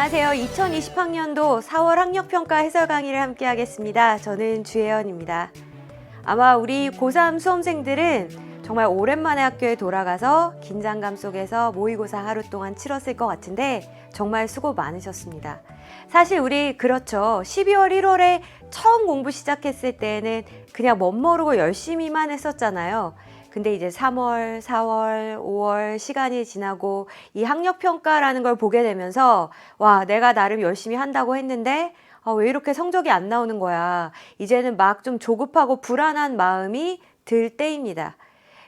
안녕하세요. 2020학년도 4월 학력평가 해설 강의를 함께 하겠습니다. 저는 주혜연입니다. 아마 우리 고3 수험생들은 정말 오랜만에 학교에 돌아가서 긴장감 속에서 모의고사 하루 동안 치렀을 것 같은데 정말 수고 많으셨습니다. 사실 우리 그렇죠. 12월, 1월에 처음 공부 시작했을 때는 그냥 멋모르고 열심히만 했었잖아요. 근데 이제 3월, 4월, 5월 시간이 지나고 이 학력평가라는 걸 보게 되면서 와, 내가 나름 열심히 한다고 했는데 왜 이렇게 성적이 안 나오는 거야. 이제는 막 좀 조급하고 불안한 마음이 들 때입니다.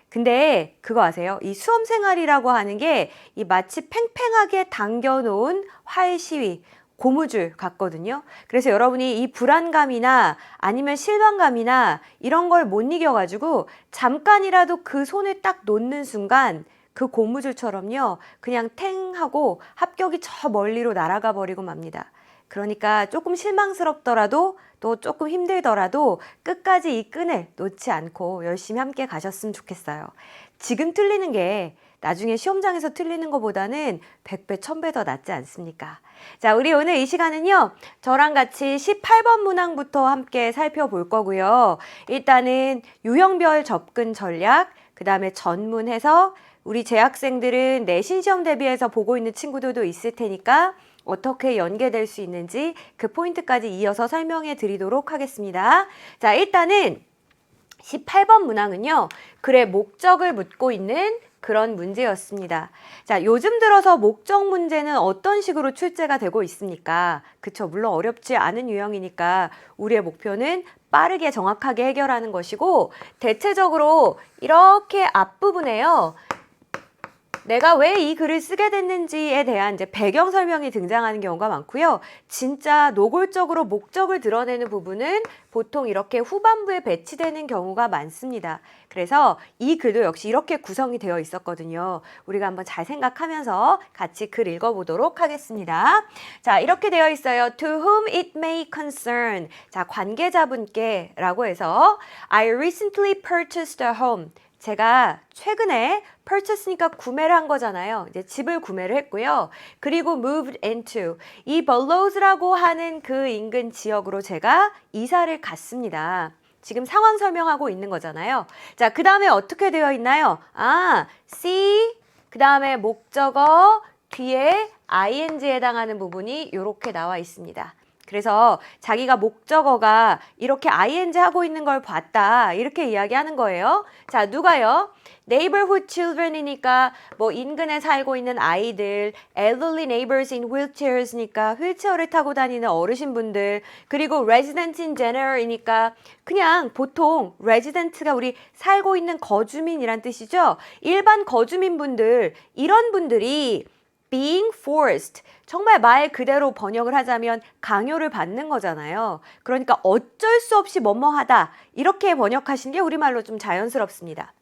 근데 그거 아세요? 이 수험 생활이라고 하는 게 이 마치 팽팽하게 당겨놓은 활시위, 고무줄 같거든요. 그래서 여러분이 이 불안감이나 아니면 실망감이나 이런 걸 못 이겨가지고 잠깐이라도 그 손을 딱 놓는 순간 그 고무줄처럼요. 그냥 탱 하고 합격이 저 멀리로 날아가 버리고 맙니다. 그러니까 조금 실망스럽더라도 또 조금 힘들더라도 끝까지 이 끈을 놓지 않고 열심히 함께 가셨으면 좋겠어요. 지금 틀리는 게 나중에 시험장에서 틀리는 것보다는 100배, 1000배 더 낫지 않습니까? 자, 우리 오늘 이 시간은요. 저랑 같이 18번 문항부터 함께 살펴볼 거고요. 일단은 유형별 접근 전략, 그 다음에 전문 해석, 우리 재학생들은 내신 시험 대비해서 보고 있는 친구들도 있을 테니까 어떻게 연계될 수 있는지 그 포인트까지 이어서 설명해 드리도록 하겠습니다. 자, 일단은 18번 문항은요. 글의 목적을 묻고 있는 그런 문제였습니다. 자, 요즘 들어서 목적 문제는 어떤 식으로 출제가 되고 있습니까? 그쵸, 물론 어렵지 않은 유형이니까 우리의 목표는 빠르게 정확하게 해결하는 것이고 대체적으로 이렇게 앞부분에요. 내가 왜 이 글을 쓰게 됐는지에 대한 이제 배경 설명이 등장하는 경우가 많고요. 진짜 노골적으로 목적을 드러내는 부분은 보통 이렇게 후반부에 배치되는 경우가 많습니다. 그래서 이 글도 역시 이렇게 구성이 되어 있었거든요. 우리가 한번 잘 생각하면서 같이 글 읽어보도록 하겠습니다. 자, 이렇게 되어 있어요. To whom it may concern. 자, 관계자분께 라고 해서 I recently purchased a home. 제가 최근에 purchase니까 구매를 한 거잖아요. 이제 집을 구매를 했고요. 그리고 moved into 이 Bellows,라고 하는 그 인근 지역으로 제가 이사를 갔습니다. 지금 상황 설명하고 있는 거잖아요. 자, 그 다음에 어떻게 되어 있나요? see, 그 다음에 목적어, 뒤에 ing에 해당하는 부분이 이렇게 나와 있습니다. 그래서 자기가 목적어가 이렇게 ing 하고 있는 걸 봤다. 이렇게 이야기하는 거예요. 자, 누가요? neighborhood children이니까 뭐 인근에 살고 있는 아이들, elderly neighbors in wheelchairs니까 휠체어를 타고 다니는 어르신분들, 그리고 resident in general이니까 그냥 보통 resident가 우리 살고 있는 거주민이란 뜻이죠. 일반 거주민분들, 이런 분들이 being forced, 정말 말 그대로 번역을 하자면 강요를 받는 거잖아요. 그러니까 어쩔 수 없이 뭐뭐하다 이렇게 번역하시는 게 우리말로 좀 자연스럽습니다.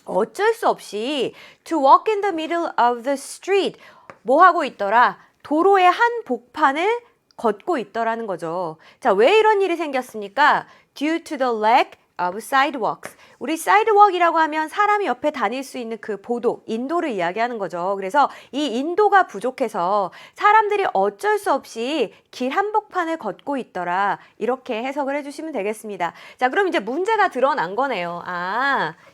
어쩔 수 없이 to walk in the middle of the street, 뭐 하고 있더라? 도로의 한 복판을 걷고 있더라는 거죠. 자, 왜 이런 일이 생겼습니까? Due to the lack of sidewalks. 우리 sidewalk이라고 하면 사람이 옆에 다닐 수 있는 그 보도, 인도를 이야기하는 거죠. 그래서 이 인도가 부족해서 사람들이 어쩔 수 없이 길 한복판을 걷고 있더라. 이렇게 해석을 해주시면 되겠습니다. 자, 그럼 이제 문제가 드러난 거네요.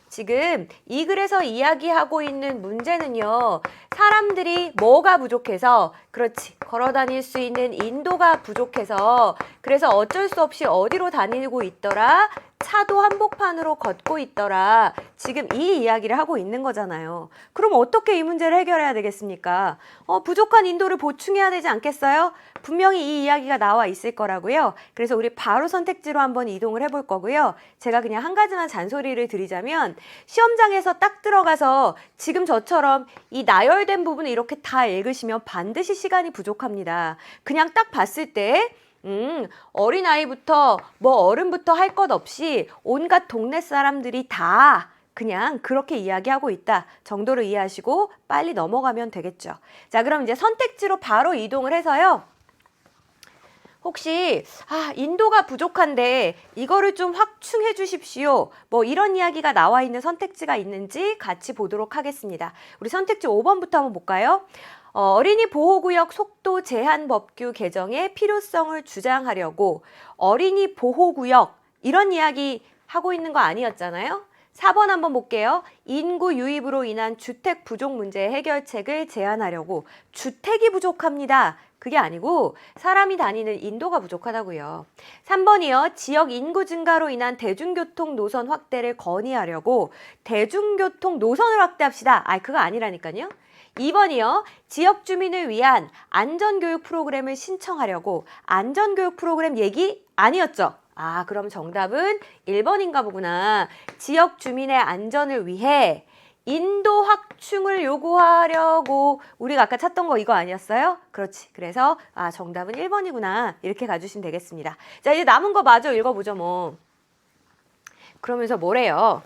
지금 이 글에서 이야기하고 있는 문제는요. 사람들이 뭐가 부족해서, 그렇지, 걸어 다닐 수 있는 인도가 부족해서 그래서 어쩔 수 없이 어디로 다니고 있더라? 차도 한복판으로 걷고 있더라. 지금 이 이야기를 하고 있는 거잖아요. 그럼 어떻게 이 문제를 해결해야 되겠습니까? 부족한 인도를 보충해야 되지 않겠어요? 분명히 이 이야기가 나와 있을 거라고요. 그래서 우리 바로 선택지로 한번 이동을 해볼 거고요. 제가 그냥 한 가지만 잔소리를 드리자면 시험장에서 딱 들어가서 지금 저처럼 이 나열된 부분을 이렇게 다 읽으시면 반드시 시간이 부족합니다. 그냥 딱 봤을 때 어린아이부터 뭐 어른부터 할 것 없이 온갖 동네 사람들이 다 그냥 그렇게 이야기하고 있다 정도로 이해하시고 빨리 넘어가면 되겠죠. 자, 그럼 이제 선택지로 바로 이동을 해서요. 혹시 인도가 부족한데 이거를 좀 확충해 주십시오. 뭐 이런 이야기가 나와 있는 선택지가 있는지 같이 보도록 하겠습니다. 우리 선택지 5번부터 한번 볼까요? 어린이 보호구역 속도 제한 법규 개정의 필요성을 주장하려고 어린이 보호구역 이런 이야기 하고 있는 거 아니었잖아요? 4번 한번 볼게요. 인구 유입으로 인한 주택 부족 문제 해결책을 제안하려고 주택이 부족합니다. 그게 아니고 사람이 다니는 인도가 부족하다고요. 3번이요. 지역 인구 증가로 인한 대중교통 노선 확대를 건의하려고 대중교통 노선을 확대합시다. 그거 아니라니까요. 2번이요. 지역 주민을 위한 안전교육 프로그램을 신청하려고 안전교육 프로그램 얘기 아니었죠? 그럼 정답은 1번인가 보구나. 지역 주민의 안전을 위해 인도 확충을 요구하려고 우리가 아까 찾던 거 이거 아니었어요? 그렇지. 그래서 정답은 1번이구나. 이렇게 가주시면 되겠습니다. 자, 이제 남은 거 마저 읽어보죠 뭐. 그러면서 뭐래요?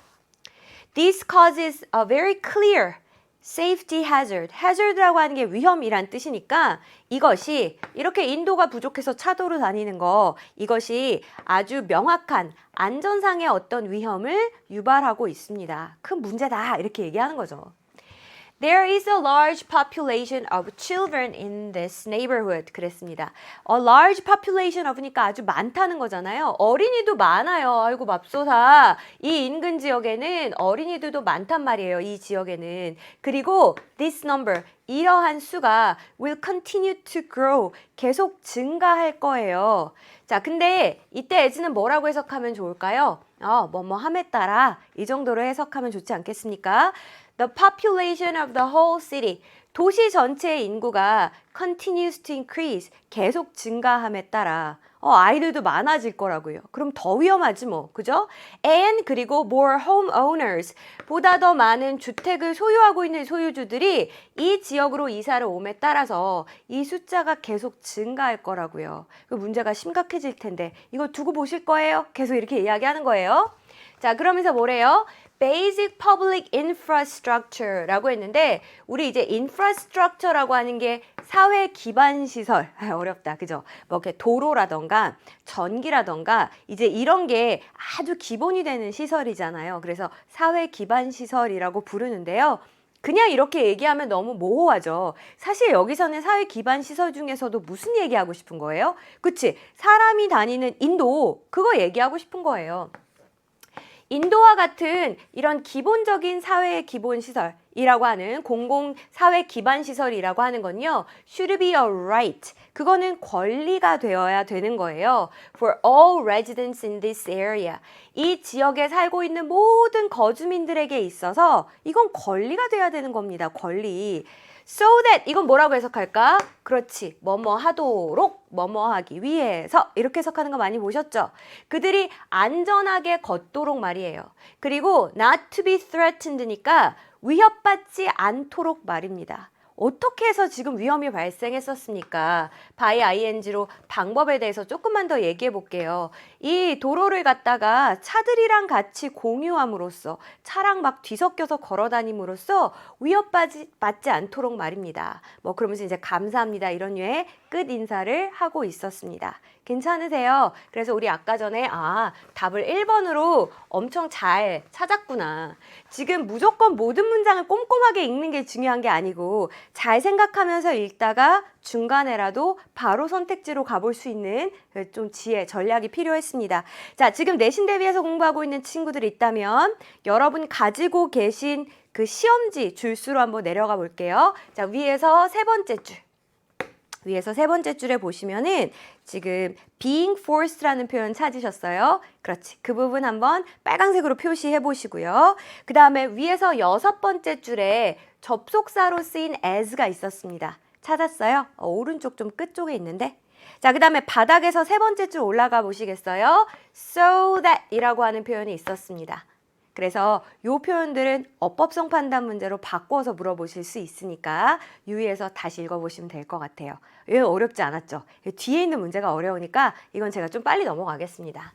This causes a very clear safety hazard. hazard라고 하는 게 위험이란 뜻이니까 이것이 이렇게 인도가 부족해서 차도로 다니는 거 이것이 아주 명확한 안전상의 어떤 위험을 유발하고 있습니다. 큰 문제다 이렇게 얘기하는 거죠. There is a large population of children in this neighborhood. 그랬습니다. A large population of니까 아주 많다는 거잖아요. 어린이도 많아요. 아이고 맙소사. 이 인근 지역에는 어린이들도 많단 말이에요. 이 지역에는. 그리고 this number, 이러한 수가 will continue to grow. 계속 증가할 거예요. 자, 근데 이때 as는 뭐라고 해석하면 좋을까요? 뭐뭐함에 따라 이 정도로 해석하면 좋지 않겠습니까? The population of the whole city. 도시 전체의 인구가 continues to increase. 계속 증가함에 따라 아이들도 많아질 거라고요. 그럼 더 위험하지 뭐. 그죠? And 그리고 more homeowners. 보다 더 많은 주택을 소유하고 있는 소유주들이 이 지역으로 이사를 옴에 따라서 이 숫자가 계속 증가할 거라고요. 그 문제가 심각해질 텐데 이거 두고 보실 거예요? 계속 이렇게 이야기하는 거예요. 자, 그러면서 뭐래요? Basic Public Infrastructure라고 했는데 우리 이제 Infrastructure라고 하는 게 사회 기반 시설 어렵다 그죠? 뭐 이렇게 도로라던가 전기라던가 이제 이런 게 아주 기본이 되는 시설이잖아요. 그래서 사회 기반 시설이라고 부르는데요. 그냥 이렇게 얘기하면 너무 모호하죠. 사실 여기서는 사회 기반 시설 중에서도 무슨 얘기하고 싶은 거예요? 그치? 사람이 다니는 인도 그거 얘기하고 싶은 거예요. 인도와 같은 이런 기본적인 사회의 기본 시설이라고 하는 공공 사회 기반 시설이라고 하는 건요. should be a right. 그거는 권리가 되어야 되는 거예요. For all residents in this area. 이 지역에 살고 있는 모든 거주민들에게 있어서 이건 권리가 돼야 되는 겁니다. 권리. So that 이건 뭐라고 해석할까? 그렇지. 뭐뭐 하도록 뭐뭐 하기 위해서 이렇게 해석하는 거 많이 보셨죠? 그들이 안전하게 걷도록 말이에요. 그리고 not to be threatened니까 위협받지 않도록 말입니다. 어떻게 해서 지금 위험이 발생했었습니까? by ing로 방법에 대해서 조금만 더 얘기해 볼게요. 이 도로를 갖다가 차들이랑 같이 공유함으로써 차랑 막 뒤섞여서 걸어 다님으로써 위협받지 않도록 말입니다. 뭐 그러면서 이제 감사합니다 이런 류의 끝 인사를 하고 있었습니다. 괜찮으세요? 그래서 우리 아까 전에 답을 1번으로 엄청 잘 찾았구나. 지금 무조건 모든 문장을 꼼꼼하게 읽는 게 중요한 게 아니고 잘 생각하면서 읽다가 중간에라도 바로 선택지로 가볼 수 있는 좀 지혜, 전략이 필요했습니다. 자, 지금 내신 대비해서 공부하고 있는 친구들이 있다면 여러분 가지고 계신 그 시험지 줄수로 한번 내려가 볼게요. 자, 위에서 세 번째 줄. 위에서 세 번째 줄에 보시면은 지금 being forced라는 표현 찾으셨어요? 그렇지. 그 부분 한번 빨간색으로 표시해 보시고요. 그 다음에 위에서 여섯 번째 줄에 접속사로 쓰인 as가 있었습니다. 찾았어요? 오른쪽 좀 끝쪽에 있는데. 자, 그 다음에 바닥에서 세 번째 줄 올라가 보시겠어요? So that 이라고 하는 표현이 있었습니다. 그래서 이 표현들은 어법성 판단 문제로 바꿔서 물어보실 수 있으니까 유의해서 다시 읽어보시면 될 것 같아요. 이건 어렵지 않았죠? 뒤에 있는 문제가 어려우니까 이건 제가 좀 빨리 넘어가겠습니다.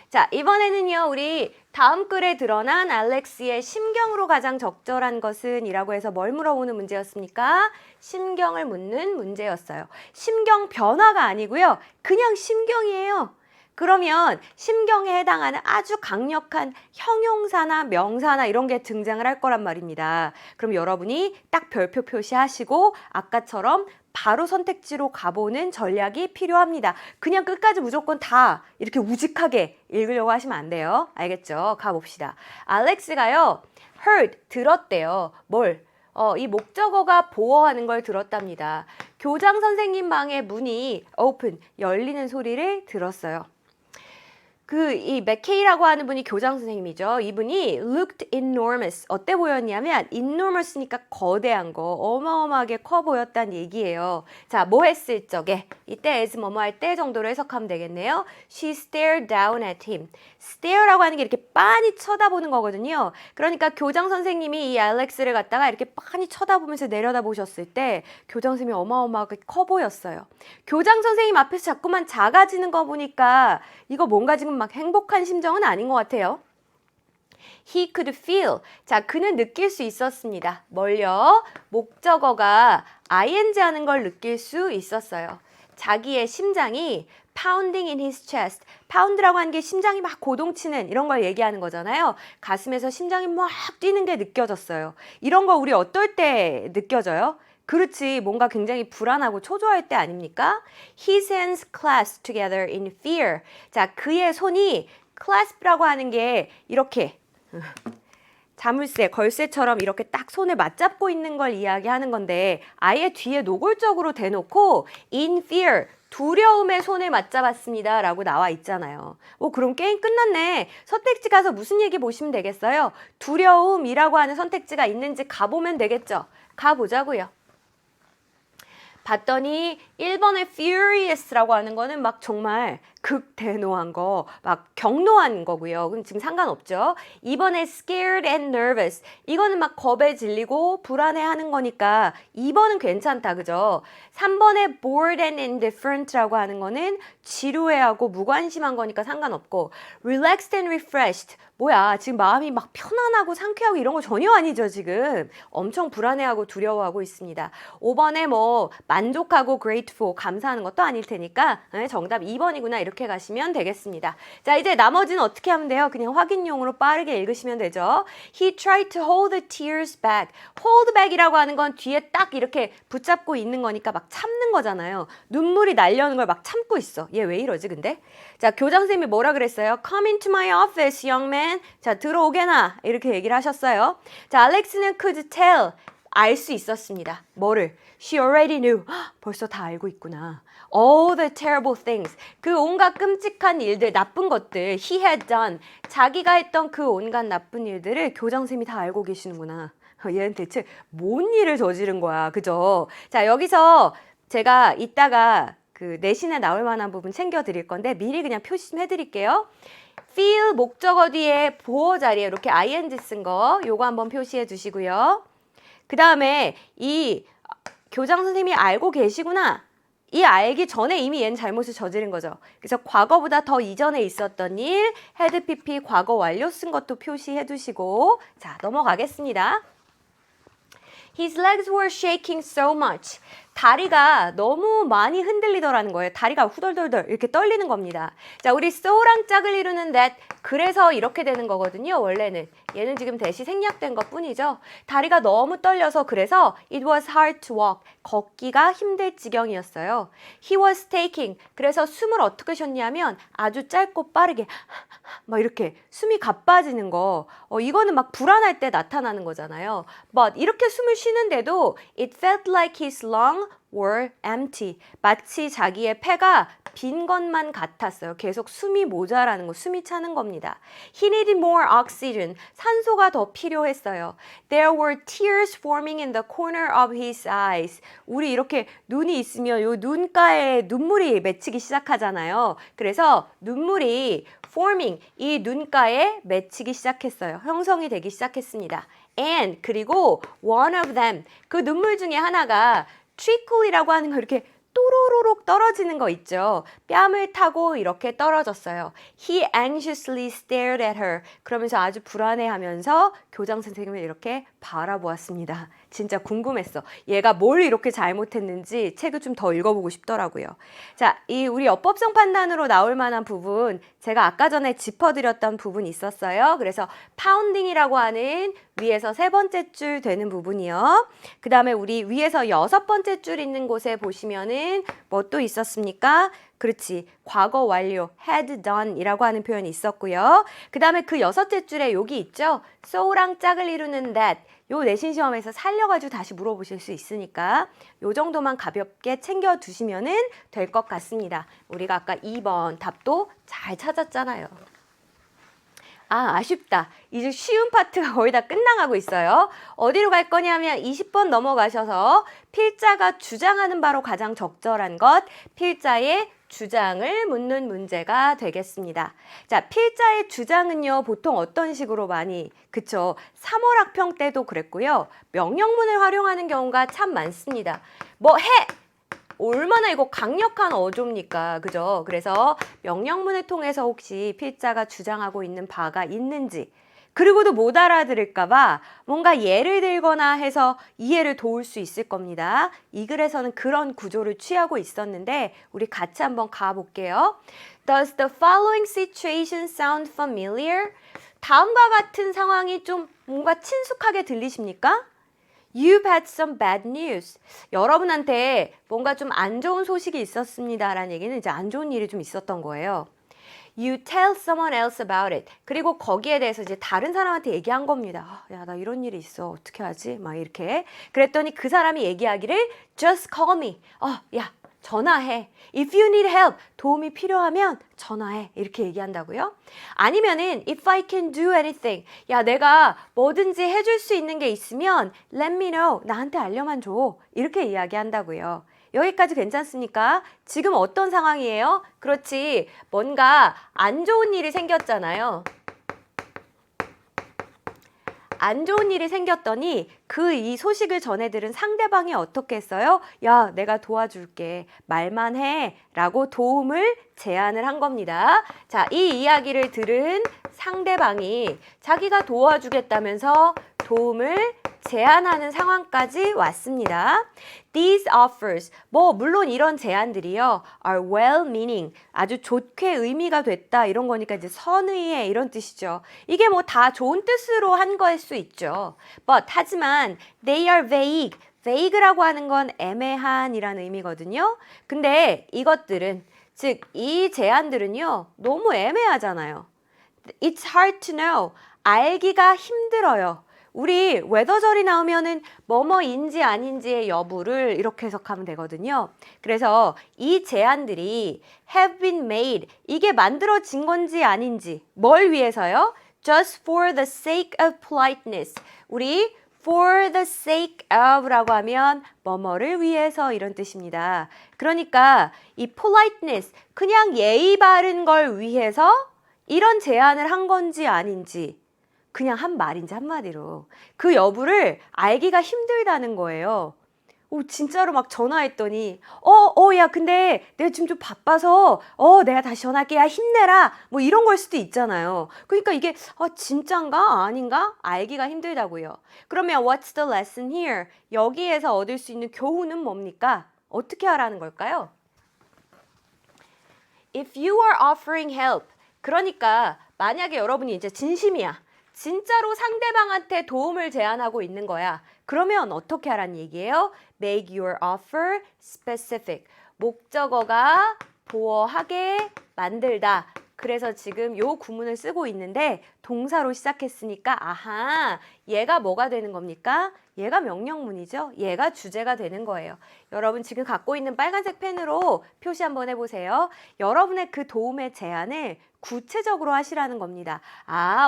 자, 이번에는요, 우리 다음 글에 드러난 알렉스의 심경으로 가장 적절한 것은 이라고 해서 뭘 물어보는 문제였습니까? 심경을 묻는 문제였어요. 심경 변화가 아니고요, 그냥 심경이에요. 그러면 심경에 해당하는 아주 강력한 형용사나 명사나 이런 게 등장을 할 거란 말입니다. 그럼 여러분이 딱 별표 표시하시고 아까처럼 바로 선택지로 가보는 전략이 필요합니다. 그냥 끝까지 무조건 다 이렇게 우직하게 읽으려고 하시면 안 돼요. 알겠죠? 가봅시다. 알렉스가요, heard, 들었대요. 뭘? 이 목적어가 보어하는 걸 들었답니다. 교장 선생님 방의 문이 open, 열리는 소리를 들었어요. 이 맥케이라고 하는 분이 교장 선생님이죠. 이분이 looked enormous. 어때 보였냐면 enormous니까 거대한 거, 어마어마하게 커 보였다는 얘기예요. 자, 뭐 했을 적에? 이때 as 뭐뭐 할 때 정도로 해석하면 되겠네요. She stared down at him. stare라고 하는 게 이렇게 빤히 쳐다보는 거거든요. 그러니까 교장 선생님이 이 알렉스를 갖다가 이렇게 빤히 쳐다보면서 내려다보셨을 때 교장 선생님이 어마어마하게 커 보였어요. 교장 선생님 앞에서 자꾸만 작아지는 거 보니까 이거 뭔가 지금 막 행복한 심정은 아닌 것 같아요. He could feel. 자, 그는 느낄 수 있었습니다. 뭘요? 목적어가 ing 하는 걸 느낄 수 있었어요. 자기의 심장이 pounding in his chest. pound라고 하는 게 심장이 막 고동치는 이런 걸 얘기하는 거잖아요. 가슴에서 심장이 막 뛰는 게 느껴졌어요. 이런 거 우리 어떨 때 느껴져요? 그렇지, 뭔가 굉장히 불안하고 초조할 때 아닙니까? His hands clasped together in fear. 자, 그의 손이 clasp라고 하는 게 이렇게 자물쇠, 걸쇠처럼 이렇게 딱 손을 맞잡고 있는 걸 이야기하는 건데 아예 뒤에 노골적으로 대놓고 in fear, 두려움에 손을 맞잡았습니다 라고 나와 있잖아요. 그럼 게임 끝났네. 선택지 가서 무슨 얘기 보시면 되겠어요? 두려움이라고 하는 선택지가 있는지 가보면 되겠죠. 가보자고요. 봤더니 1번의 furious라고 하는 거는 막 정말 극대노한 거, 막 경노한 거고요. 그럼 지금 상관없죠. 2번의 scared and nervous. 이거는 막 겁에 질리고 불안해하는 거니까 2번은 괜찮다, 그죠? 3번의 bored and indifferent라고 하는 거는 지루해하고 무관심한 거니까 상관없고 relaxed and refreshed. 뭐야, 지금 마음이 막 편안하고 상쾌하고 이런 거 전혀 아니죠, 지금. 엄청 불안해하고 두려워하고 있습니다. 5번에 뭐 만족하고 grateful, 감사하는 것도 아닐 테니까 정답 2번이구나 이렇게 가시면 되겠습니다. 자, 이제 나머지는 어떻게 하면 돼요? 그냥 확인용으로 빠르게 읽으시면 되죠. He tried to hold the tears back. hold back이라고 하는 건 뒤에 딱 이렇게 붙잡고 있는 거니까 막 참는 거잖아요. 눈물이 날려는 걸 막 참고 있어. 얘 왜 이러지 근데? 자, 교장 선생님이 뭐라 그랬어요? Come into my office, young man. 자, 들어오게나 이렇게 얘기를 하셨어요. 자, 알렉스는 could tell. 알 수 있었습니다. 뭐를? She already knew. 벌써 다 알고 있구나. All the terrible things. 그 온갖 끔찍한 일들, 나쁜 것들. He had done. 자기가 했던 그 온갖 나쁜 일들을 교장 선생님이 다 알고 계시는구나. 얘는 대체 뭔 일을 저지른 거야. 그죠? 자, 여기서 제가 이따가 그 내신에 나올 만한 부분 챙겨드릴 건데 미리 그냥 표시 좀 해드릴게요. feel 목적어 뒤에 보어 자리에 이렇게 ing 쓴 거 요거 한번 표시해 주시고요. 그 다음에 이 교장 선생님이 알고 계시구나. 이 알기 전에 이미 얘는 잘못을 저지른 거죠. 그래서 과거보다 더 이전에 있었던 일, had pp 과거 완료 쓴 것도 표시해 두시고 자, 넘어가겠습니다. His legs were shaking so much. 다리가 너무 많이 흔들리더라는 거예요. 다리가 후덜덜덜 이렇게 떨리는 겁니다. 자, 우리 so랑 짝을 이루는 that. 그래서 이렇게 되는 거거든요. 원래는. 얘는 지금 대시 생략된 것 뿐이죠. 다리가 너무 떨려서 그래서 it was hard to walk. 걷기가 힘들 지경이었어요. He was taking. 그래서 숨을 어떻게 쉬었냐면 아주 짧고 빠르게 막 이렇게 숨이 가빠지는 거. 이거는 막 불안할 때 나타나는 거잖아요. But 이렇게 숨을 쉬는데도 it felt like his lungs were empty. 마치 자기의 폐가 빈 것만 같았어요. 계속 숨이 모자라는 거, 숨이 차는 겁니다. He needed more oxygen. 산소가 더 필요했어요. There were tears forming in the corner of his eyes. 우리 이렇게 눈이 있으면 요 눈가에 눈물이 맺히기 시작하잖아요. 그래서 눈물이 forming, 이 눈가에 맺히기 시작했어요. 형성이 되기 시작했습니다. And 그리고 one of them, 그 눈물 중에 하나가 trickle이라고 하는 거 이렇게 또로로록 떨어지는 거 있죠. 뺨을 타고 이렇게 떨어졌어요. He anxiously stared at her. 그러면서 아주 불안해하면서 교장 선생님을 이렇게 바라보았습니다. 진짜 궁금했어. 얘가 뭘 이렇게 잘못했는지 책을 좀 더 읽어보고 싶더라고요. 자, 이 우리 어법성 판단으로 나올 만한 부분, 제가 아까 전에 짚어드렸던 부분이 있었어요. 그래서 pounding이라고 하는 위에서 세 번째 줄 되는 부분이요. 그 다음에 우리 위에서 여섯 번째 줄 있는 곳에 보시면은 뭐 또 있었습니까? 그렇지. 과거 완료, had done 이라고 하는 표현이 있었고요. 그 다음에 그 여섯째 줄에 여기 있죠? so랑 짝을 이루는 that. 요 내신 시험에서 살려가지고 다시 물어보실 수 있으니까 요 정도만 가볍게 챙겨두시면은 될 것 같습니다. 우리가 아까 2번 답도 잘 찾았잖아요. 아, 아쉽다. 이제 쉬운 파트가 거의 다 끝나가고 있어요. 어디로 갈 거냐면 20번 넘어가셔서 필자가 주장하는 바로 가장 적절한 것, 필자의 주장을 묻는 문제가 되겠습니다. 자, 필자의 주장은요, 보통 어떤 식으로 많이, 그쵸? 3월 학평 때도 그랬고요. 명령문을 활용하는 경우가 참 많습니다. 뭐 해! 얼마나 이거 강력한 어조입니까? 그죠? 그래서 명령문을 통해서 혹시 필자가 주장하고 있는 바가 있는지, 그리고도 못 알아들을까봐 뭔가 예를 들거나 해서 이해를 도울 수 있을 겁니다. 이 글에서는 그런 구조를 취하고 있었는데 우리 같이 한번 가볼게요. Does the following situation sound familiar? 다음과 같은 상황이 좀 뭔가 친숙하게 들리십니까? You've had some bad news. 여러분한테 뭔가 좀 안 좋은 소식이 있었습니다. 라는 얘기는 이제 안 좋은 일이 좀 있었던 거예요. You tell someone else about it. 그리고 거기에 대해서 이제 다른 사람한테 얘기한 겁니다. 야, 나 이런 일이 있어. 어떻게 하지? 막 이렇게. 그랬더니 그 사람이 얘기하기를 just call me. 야, 전화해. If you need help, 도움이 필요하면 전화해. 이렇게 얘기한다고요? 아니면은 if I can do anything. 야, 내가 뭐든지 해줄 수 있는 게 있으면 let me know. 나한테 알려만 줘. 이렇게 이야기한다고요. 여기까지 괜찮습니까? 지금 어떤 상황이에요? 그렇지. 뭔가 안 좋은 일이 생겼잖아요. 안 좋은 일이 생겼더니 그 이 소식을 전해 들은 상대방이 어떻게 했어요? 야, 내가 도와줄게. 말만 해. 라고 도움을 제안을 한 겁니다. 자, 이 이야기를 들은 상대방이 자기가 도와주겠다면서 도움을 제안하는 상황까지 왔습니다. These offers, 물론 이런 제안들이요, are well-meaning, 아주 좋게 의미가 됐다 이런 거니까 이제 선의의 이런 뜻이죠. 이게 뭐 다 좋은 뜻으로 한 거일 수 있죠. But 하지만 they are vague. vague라고 하는 건 애매한이라는 의미거든요. 근데 이것들은, 즉 이 제안들은요, 너무 애매하잖아요. It's hard to know. 알기가 힘들어요. 우리 웨더절이 나오면은 뭐뭐인지 아닌지의 여부를 이렇게 해석하면 되거든요. 그래서 이 제안들이 have been made, 이게 만들어진 건지 아닌지, 뭘 위해서요? Just for the sake of politeness. 우리 for the sake of라고 하면 뭐뭐를 위해서 이런 뜻입니다. 그러니까 이 politeness, 그냥 예의 바른 걸 위해서 이런 제안을 한 건지 아닌지, 그냥 한 말인지 한마디로 그 여부를 알기가 힘들다는 거예요. 진짜로 막 전화했더니 야, 근데 내가 지금 좀 바빠서 내가 다시 전화할게. 야, 힘내라. 뭐 이런 걸 수도 있잖아요. 그러니까 이게 진짠가 아닌가 알기가 힘들다고요. 그러면 what's the lesson here? 여기에서 얻을 수 있는 교훈은 뭡니까? 어떻게 하라는 걸까요? If you are offering help, 그러니까 만약에 여러분이 이제 진심이야. 진짜로 상대방한테 도움을 제안하고 있는 거야. 그러면 어떻게 하라는 얘기예요? Make your offer specific. 목적어가 보어하게 만들다. 그래서 지금 요 구문을 쓰고 있는데 동사로 시작했으니까 아하, 얘가 뭐가 되는 겁니까? 얘가 명령문이죠. 얘가 주제가 되는 거예요. 여러분 지금 갖고 있는 빨간색 펜으로 표시 한번 해보세요. 여러분의 그 도움의 제안을 구체적으로 하시라는 겁니다.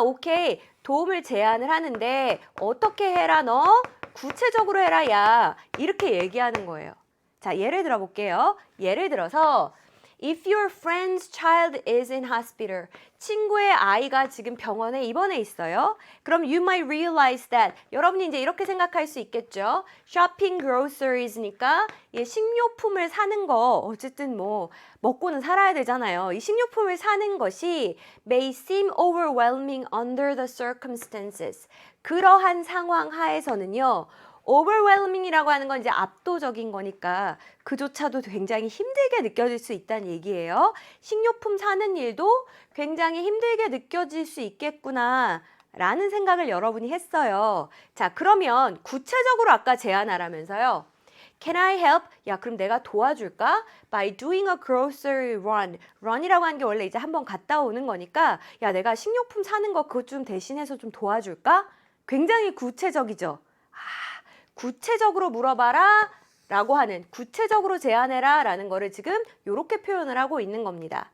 오케이. 도움을 제안을 하는데 어떻게 해라 너? 구체적으로 해라 야. 이렇게 얘기하는 거예요. 자, 예를 들어 볼게요. 예를 들어서 If your friend's child is in hospital, 친구의 아이가 지금 병원에 입원해 있어요. 그럼 you might realize that. 여러분이 이제 이렇게 생각할 수 있겠죠. Shopping groceries니까 식료품을 사는 거 어쨌든 뭐 먹고는 살아야 되잖아요. 이 식료품을 사는 것이 may seem overwhelming under the circumstances. 그러한 상황 하에서는요. overwhelming이라고 하는 건 이제 압도적인 거니까 그조차도 굉장히 힘들게 느껴질 수 있다는 얘기예요. 식료품 사는 일도 굉장히 힘들게 느껴질 수 있겠구나 라는 생각을 여러분이 했어요. 자, 그러면 구체적으로 아까 제안하라면서요. Can I help? 야, 그럼 내가 도와줄까? By doing a grocery run. run이라고 하는 게 원래 이제 한번 갔다 오는 거니까 야, 내가 식료품 사는 거 그것 좀 대신해서 좀 도와줄까? 굉장히 구체적이죠. 구체적으로 물어봐라 라고 하는 구체적으로 제안해라 라는 거를 지금 이렇게 표현을 하고 있는 겁니다.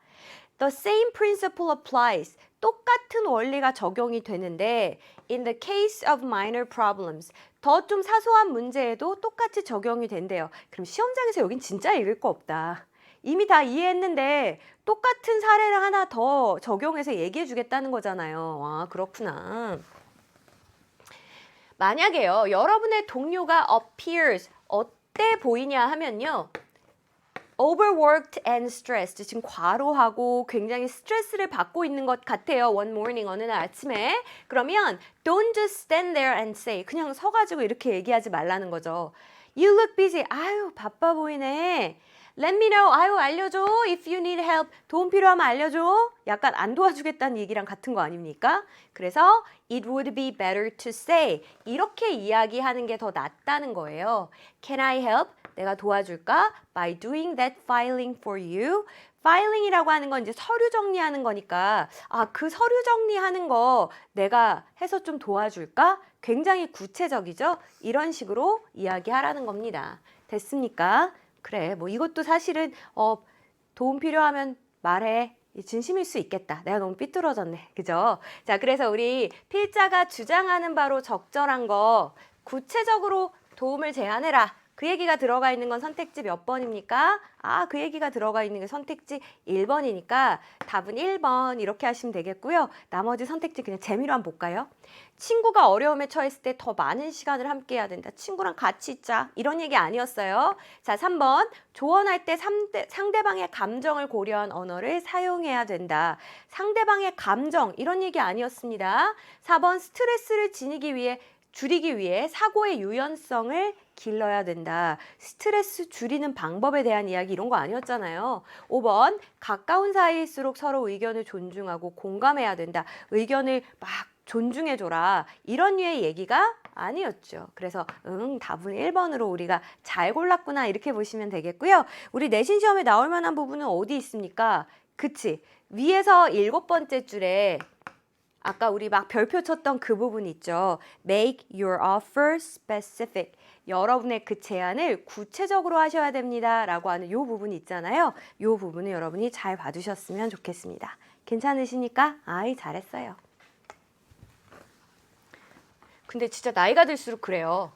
The same principle applies. 똑같은 원리가 적용이 되는데 in the case of minor problems. 더 좀 사소한 문제에도 똑같이 적용이 된대요. 그럼 시험장에서 여긴 진짜 읽을 거 없다. 이미 다 이해했는데 똑같은 사례를 하나 더 적용해서 얘기해 주겠다는 거잖아요. 와, 그렇구나. 만약에요, 여러분의 동료가 appears, 어때 보이냐 하면요. overworked and stressed, 지금 과로하고 굉장히 스트레스를 받고 있는 것 같아요. one morning, 어느 날 아침에. 그러면 don't just stand there and say, 그냥 서가지고 이렇게 얘기하지 말라는 거죠. You look busy. 아유, 바빠 보이네. Let me know. 아유, 알려줘. If you need help. 도움 필요하면 알려줘. 약간 안 도와주겠다는 얘기랑 같은 거 아닙니까? 그래서 it would be better to say. 이렇게 이야기하는 게 더 낫다는 거예요. Can I help? 내가 도와줄까? By doing that filing for you. 파일링이라고 하는 건 이제 서류 정리하는 거니까 그 서류 정리하는 거 내가 해서 좀 도와줄까? 굉장히 구체적이죠? 이런 식으로 이야기하라는 겁니다. 됐습니까? 그래, 뭐 이것도 사실은 도움 필요하면 말해. 진심일 수 있겠다. 내가 너무 삐뚤어졌네. 그죠? 자, 그래서 우리 필자가 주장하는 바로 적절한 거 구체적으로 도움을 제안해라. 그 얘기가 들어가 있는 건 선택지 몇 번입니까? 그 얘기가 들어가 있는 게 선택지 1번이니까 답은 1번 이렇게 하시면 되겠고요. 나머지 선택지 그냥 재미로 한번 볼까요? 친구가 어려움에 처했을 때 더 많은 시간을 함께 해야 된다. 친구랑 같이 있자. 이런 얘기 아니었어요. 자, 3번. 조언할 때 상대방의 감정을 고려한 언어를 사용해야 된다. 상대방의 감정 이런 얘기 아니었습니다. 4번. 스트레스를 줄이기 위해 사고의 유연성을 길러야 된다. 스트레스 줄이는 방법에 대한 이야기 이런 거 아니었잖아요. 5번. 가까운 사이일수록 서로 의견을 존중하고 공감해야 된다. 의견을 막 존중해줘라. 이런 류의 얘기가 아니었죠. 그래서 답은 1번으로 우리가 잘 골랐구나 이렇게 보시면 되겠고요. 우리 내신 시험에 나올 만한 부분은 어디 있습니까? 그치? 위에서 7번째 줄에 아까 우리 막 별표 쳤던 그 부분 있죠. Make your offer specific. 여러분의 그 제안을 구체적으로 하셔야 됩니다. 라고 하는 이 부분이 있잖아요. 이 부분을 여러분이 잘 봐주셨으면 좋겠습니다. 괜찮으시니까? 아이, 잘했어요. 근데 진짜 나이가 들수록 그래요.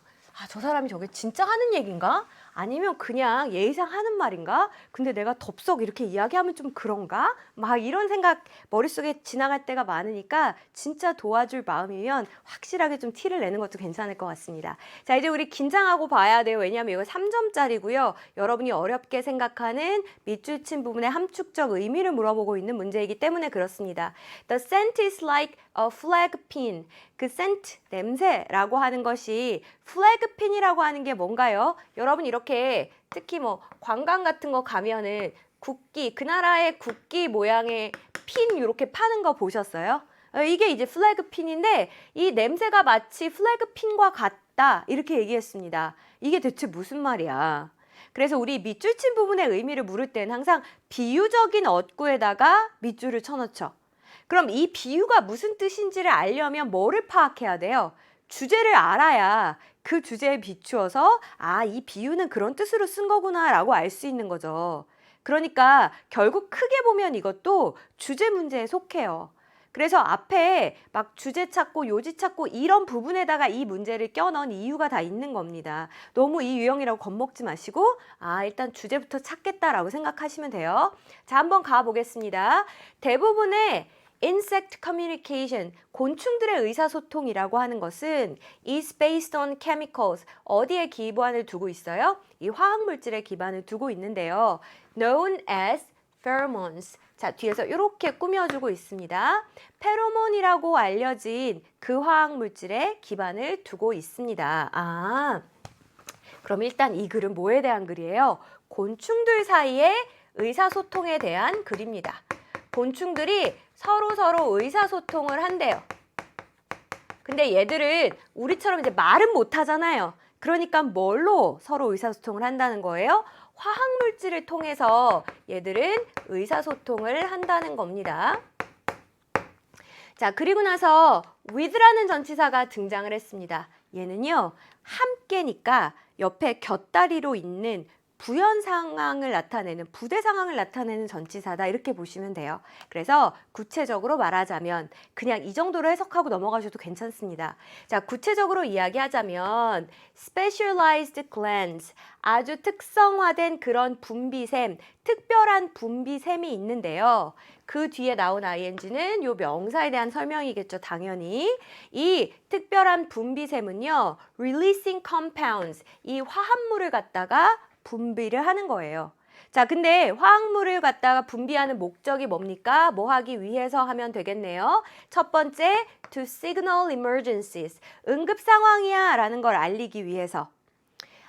저 사람이 저게 진짜 하는 얘기인가? 아니면 그냥 예의상 하는 말인가? 근데 내가 덥석 이렇게 이야기하면 좀 그런가? 막 이런 생각 머릿속에 지나갈 때가 많으니까 진짜 도와줄 마음이면 확실하게 좀 티를 내는 것도 괜찮을 것 같습니다. 자, 이제 우리 긴장하고 봐야 돼요. 왜냐하면 이거 3점짜리고요. 여러분이 어렵게 생각하는 밑줄 친 부분의 함축적 의미를 물어보고 있는 문제이기 때문에 그렇습니다. The scent is like a flag pin. 그 scent, 냄새라고 하는 것이 flag pin이라고 하는 게 뭔가요? 여러분 이렇게 특히 뭐 관광 같은 거 가면은 국기, 그 나라의 국기 모양의 핀 이렇게 파는 거 보셨어요? 이게 이제 플래그 핀인데 이 냄새가 마치 플래그 핀과 같다 이렇게 얘기했습니다. 이게 대체 무슨 말이야? 그래서 우리 밑줄 친 부분의 의미를 물을 때는 항상 비유적인 어구에다가 밑줄을 쳐넣죠. 그럼 이 비유가 무슨 뜻인지를 알려면 뭐를 파악해야 돼요? 주제를 알아야 그 주제에 비추어서 이 비유는 그런 뜻으로 쓴 거구나 라고 알 수 있는 거죠. 그러니까 결국 크게 보면 이것도 주제 문제에 속해요. 그래서 앞에 막 주제 찾고 요지 찾고 이런 부분에다가 이 문제를 껴넣은 이유가 다 있는 겁니다. 너무 이 유형이라고 겁먹지 마시고 일단 주제부터 찾겠다라고 생각하시면 돼요. 자, 한번 가보겠습니다. 대부분의 insect communication, 곤충들의 의사소통이라고 하는 것은 is based on chemicals, 어디에 기반을 두고 있어요? 이 화학물질에 기반을 두고 있는데요. known as pheromones. 자, 뒤에서 이렇게 꾸며주고 있습니다. 페로몬이라고 알려진 그 화학물질에 기반을 두고 있습니다. 그럼 일단 이 글은 뭐에 대한 글이에요? 곤충들 사이의 의사소통에 대한 글입니다. 곤충들이 서로 의사소통을 한대요. 근데 얘들은 우리처럼 이제 말은 못하잖아요. 그러니까 뭘로 서로 의사소통을 한다는 거예요? 화학물질을 통해서 얘들은 의사소통을 한다는 겁니다. 자, 그리고 나서 with라는 전치사가 등장을 했습니다. 얘는요, 함께니까 옆에 곁다리로 있는 부연 상황을 나타내는, 부대 상황을 나타내는 전치사다, 이렇게 보시면 돼요. 그래서 구체적으로 말하자면 그냥 이 정도로 해석하고 넘어가셔도 괜찮습니다. 자, 구체적으로 이야기하자면 specialized glands, 아주 특성화된 그런 분비샘, 특별한 분비샘이 있는데요. 그 뒤에 나온 ing는 요 명사에 대한 설명이겠죠, 당연히. 이 특별한 분비샘은요, releasing compounds, 이 화합물을 갖다가 분비를 하는 거예요. 자, 근데 화학물을 갖다가 분비하는 목적이 뭡니까? 뭐 하기 위해서 하면 되겠네요. 첫 번째, to signal emergencies, 응급 상황이야 라는 걸 알리기 위해서.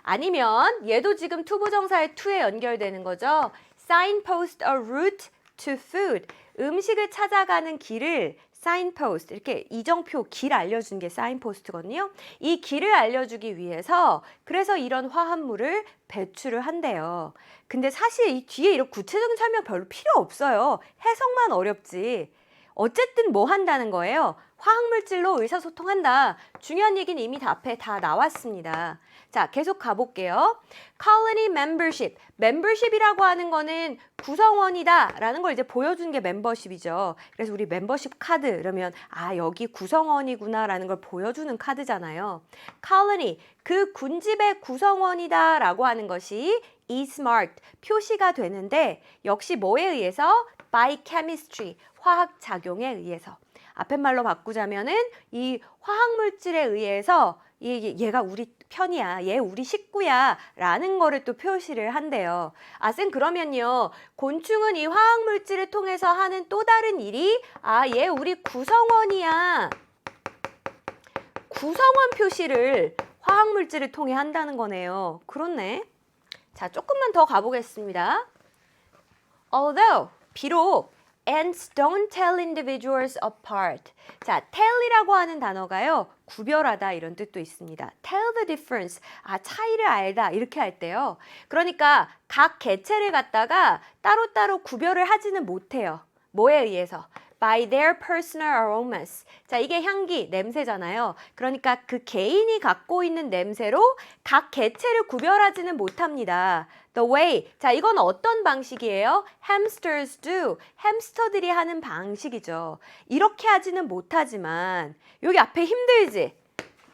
아니면 얘도 지금 투부정사의 to에 연결되는 거죠. signpost a route to food, 음식을 찾아가는 길을 signpost, 이렇게 이정표, 길 알려주는 게 signpost거든요. 이 길을 알려주기 위해서 그래서 이런 화합물을 배출을 한대요. 근데 사실 이 뒤에 이런 구체적인 설명 별로 필요 없어요. 해석만 어렵지. 어쨌든 뭐 한다는 거예요? 화학물질로 의사소통한다. 중요한 얘기는 이미 앞에 다 나왔습니다. 자, 계속 가볼게요. Colony membership. membership이라고 하는 거는 구성원이다 라는 걸 이제 보여주는 게 membership이죠. 그래서 우리 membership 카드 이러면 여기 구성원이구나 라는 걸 보여주는 카드잖아요. Colony, 그 군집의 구성원이다 라고 하는 것이 is marked, 표시가 되는데 역시 뭐에 의해서? by chemistry, 화학작용에 의해서. 앞에 말로 바꾸자면은 이 화학물질에 의해서 얘가 우리 편이야, 얘 우리 식구야 라는 거를 또 표시를 한대요. 쌤, 그러면요, 곤충은 이 화학물질을 통해서 하는 또 다른 일이 얘 우리 구성원이야, 구성원 표시를 화학물질을 통해 한다는 거네요. 그렇네. 자, 조금만 더 가보겠습니다. Although, 비록 ants don't tell individuals apart. 자, tell이라고 하는 단어가요, 구별하다 이런 뜻도 있습니다. tell the difference, 차이를 알다 이렇게 할 때요. 그러니까 각 개체를 갖다가 따로따로 구별을 하지는 못해요. 뭐에 의해서? by their personal aromas. 자, 이게 향기, 냄새잖아요. 그러니까 그 개인이 갖고 있는 냄새로 각 개체를 구별하지는 못합니다. The way. 자, 이건 어떤 방식이에요? Hamsters do. 햄스터들이 하는 방식이죠. 이렇게 하지는 못하지만 여기 앞에 힘들지?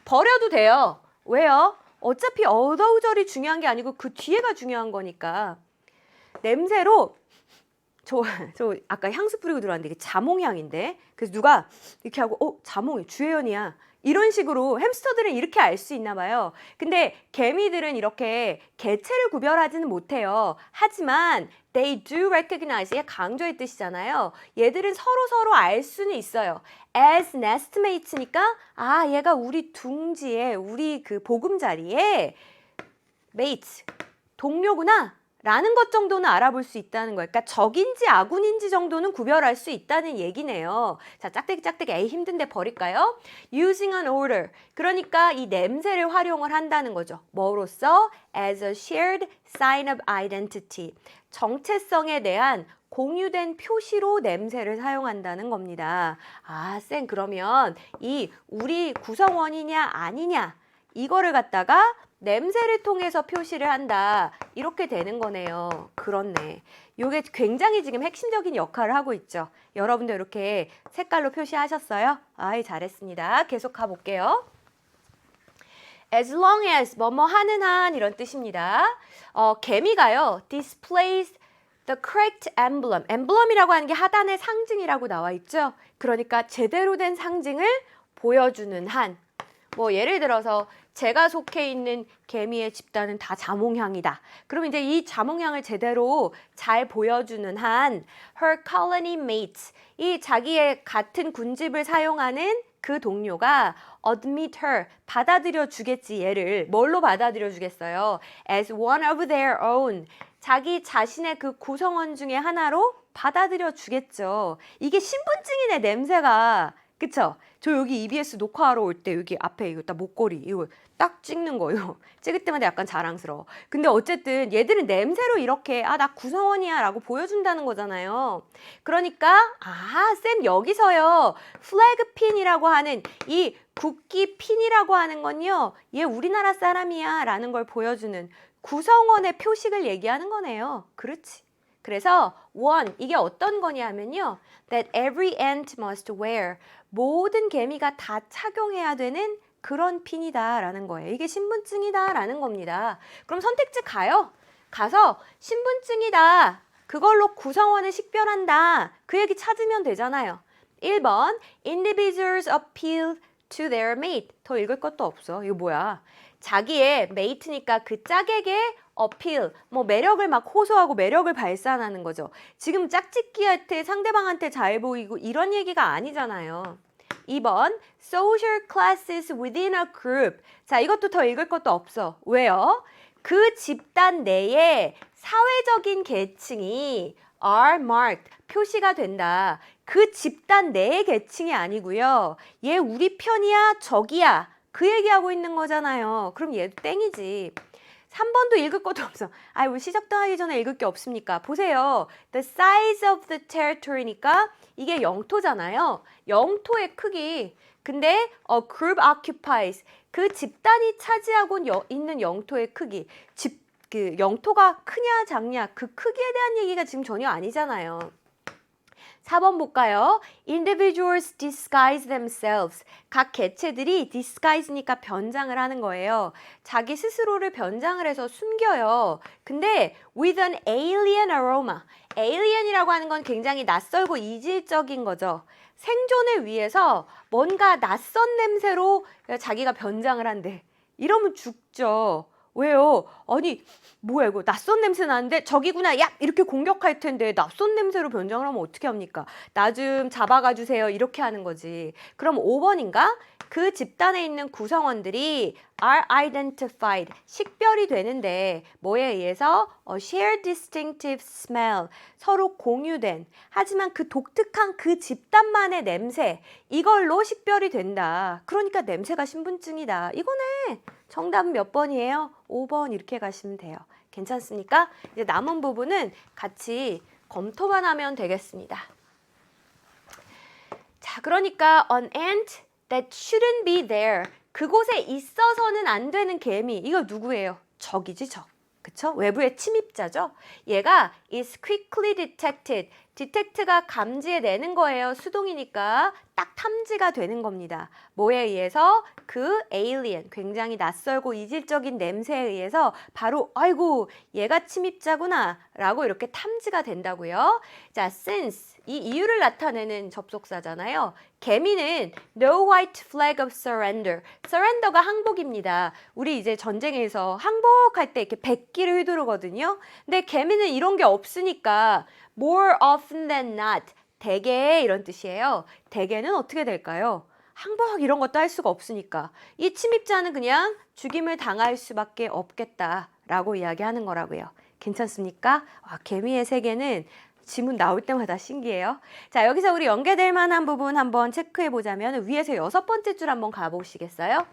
버려도 돼요. 왜요? 어차피 어더우절이 중요한 게 아니고 그 뒤에가 중요한 거니까. 냄새로 저 아까 향수 뿌리고 들어왔는데 이게 자몽향인데, 그래서 누가 이렇게 하고 자몽이 주혜연이야 이런 식으로 햄스터들은 이렇게 알 수 있나 봐요. 근데 개미들은 이렇게 개체를 구별하지는 못해요. 하지만 they do recognize, 이게 강조의 뜻이잖아요. 얘들은 서로 알 수는 있어요. as nestmates니까 얘가 우리 둥지에, 우리 그 보금자리에 mates, 동료구나 라는 것 정도는 알아볼 수 있다는 거예요. 그러니까 적인지 아군인지 정도는 구별할 수 있다는 얘기네요. 자, 짝대기 에이 힘든데 버릴까요? Using an odor. 그러니까 이 냄새를 활용을 한다는 거죠. 뭐로써? As a shared sign of identity. 정체성에 대한 공유된 표시로 냄새를 사용한다는 겁니다. 쌤, 그러면 이 우리 구성원이냐 아니냐, 이거를 갖다가 냄새를 통해서 표시를 한다. 이렇게 되는 거네요. 그렇네. 이게 굉장히 지금 핵심적인 역할을 하고 있죠. 여러분들 이렇게 색깔로 표시하셨어요? 아이, 잘했습니다. 계속 가볼게요. As long as 뭐뭐 하는 한 이런 뜻입니다. 개미가요. displays the correct emblem. emblem이라고 하는 게 하단의 상징이라고 나와 있죠. 그러니까 제대로 된 상징을 보여주는 한. 뭐 예를 들어서 제가 속해 있는 개미의 집단은 다 자몽향이다. 그럼 이제 이 자몽향을 제대로 잘 보여주는 한 her colony mates, 이 자기의 같은 군집을 사용하는 그 동료가 admit her, 받아들여 주겠지. 얘를 뭘로 받아들여 주겠어요? as one of their own, 자기 자신의 그 구성원 중에 하나로 받아들여 주겠죠. 이게 신분증이네, 냄새가. 그쵸? 저 여기 EBS 녹화하러 올 때 여기 앞에 이거 딱 목걸이 이거 딱 찍는 거예요. 찍을 때마다 약간 자랑스러워. 근데 어쨌든 얘들은 냄새로 이렇게 나 구성원이야 라고 보여준다는 거잖아요. 그러니까 쌤 여기서요. 플래그 핀이라고 하는 이 국기 핀이라고 하는 건요. 얘 우리나라 사람이야 라는 걸 보여주는 구성원의 표식을 얘기하는 거네요. 그렇지. 그래서 one, 이게 어떤 거냐 하면요. That every ant must wear. 모든 개미가 다 착용해야 되는 그런 핀이다 라는 거예요. 이게 신분증이다 라는 겁니다. 그럼 선택지 가요. 가서 신분증이다. 그걸로 구성원을 식별한다. 그 얘기 찾으면 되잖아요. 1번 Individuals appeal to their mate. 더 읽을 것도 없어. 이거 뭐야. 자기의 mate니까 그 짝에게 어필, 뭐 매력을 막 호소하고 매력을 발산하는 거죠. 지금 짝짓기할 때 상대방한테 잘 보이고 이런 얘기가 아니잖아요. 2번, social classes within a group. 자, 이것도 더 읽을 것도 없어. 왜요? 그 집단 내에 사회적인 계층이 are marked, 표시가 된다. 그 집단 내의 계층이 아니고요. 얘 우리 편이야, 적이야. 그 얘기하고 있는 거잖아요. 그럼 얘도 땡이지. 3번도 읽을 것도 없어. 우리 시작당하기 전에 읽을 게 없습니까? 보세요. The size of the territory니까 이게 영토잖아요. 영토의 크기. 근데 a group occupies, 그 집단이 차지하고 있는 영토의 크기. 그 영토가 크냐 작냐 그 크기에 대한 얘기가 지금 전혀 아니잖아요. 4번 볼까요? Individuals disguise themselves. 각 개체들이 disguise니까 변장을 하는 거예요. 자기 스스로를 변장을 해서 숨겨요. 근데 with an alien aroma. alien이라고 하는 건 굉장히 낯설고 이질적인 거죠. 생존을 위해서 뭔가 낯선 냄새로 자기가 변장을 한대. 이러면 죽죠. 왜요? 아니 뭐야 이거 낯선 냄새 나는데 저기구나 야 이렇게 공격할 텐데 낯선 냄새로 변장을 하면 어떻게 합니까? 나 좀 잡아가 주세요 이렇게 하는 거지. 그럼 5번인가? 그 집단에 있는 구성원들이 are identified, 식별이 되는데 뭐에 의해서? shared distinctive smell, 서로 공유된 하지만 그 독특한 그 집단만의 냄새 이걸로 식별이 된다. 그러니까 냄새가 신분증이다. 이거네. 정답은 몇 번이에요? 5번 이렇게 가시면 돼요. 괜찮습니까? 이제 남은 부분은 같이 검토만 하면 되겠습니다. 자, 그러니까 an ant that shouldn't be there. 그곳에 있어서는 안 되는 개미. 이거 누구예요? 적이지, 적. 그쵸? 외부의 침입자죠. 얘가 is quickly detected. detect가 감지해내는 거예요. 수동이니까 딱 탐지가 되는 겁니다. 뭐에 의해서? 그 alien, 굉장히 낯설고 이질적인 냄새에 의해서 바로 아이고 얘가 침입자구나 라고 이렇게 탐지가 된다고요. 자, since 이 이유를 나타내는 접속사잖아요. 개미는 no white flag of surrender. surrender가 항복입니다. 우리 이제 전쟁에서 항복할 때 이렇게 백기를 휘두르거든요. 근데 개미는 이런 게 없으니까 more often than not. 대개 이런 뜻이에요. 대개는 어떻게 될까요? 항복 이런 것도 할 수가 없으니까 이 침입자는 그냥 죽임을 당할 수밖에 없겠다라고 이야기하는 거라고요. 괜찮습니까? 개미의 세계는 지문 나올 때마다 신기해요. 자, 여기서 우리 연계될 만한 부분 한번 체크해 보자면 위에서 6번째 줄 한번 가보시겠어요?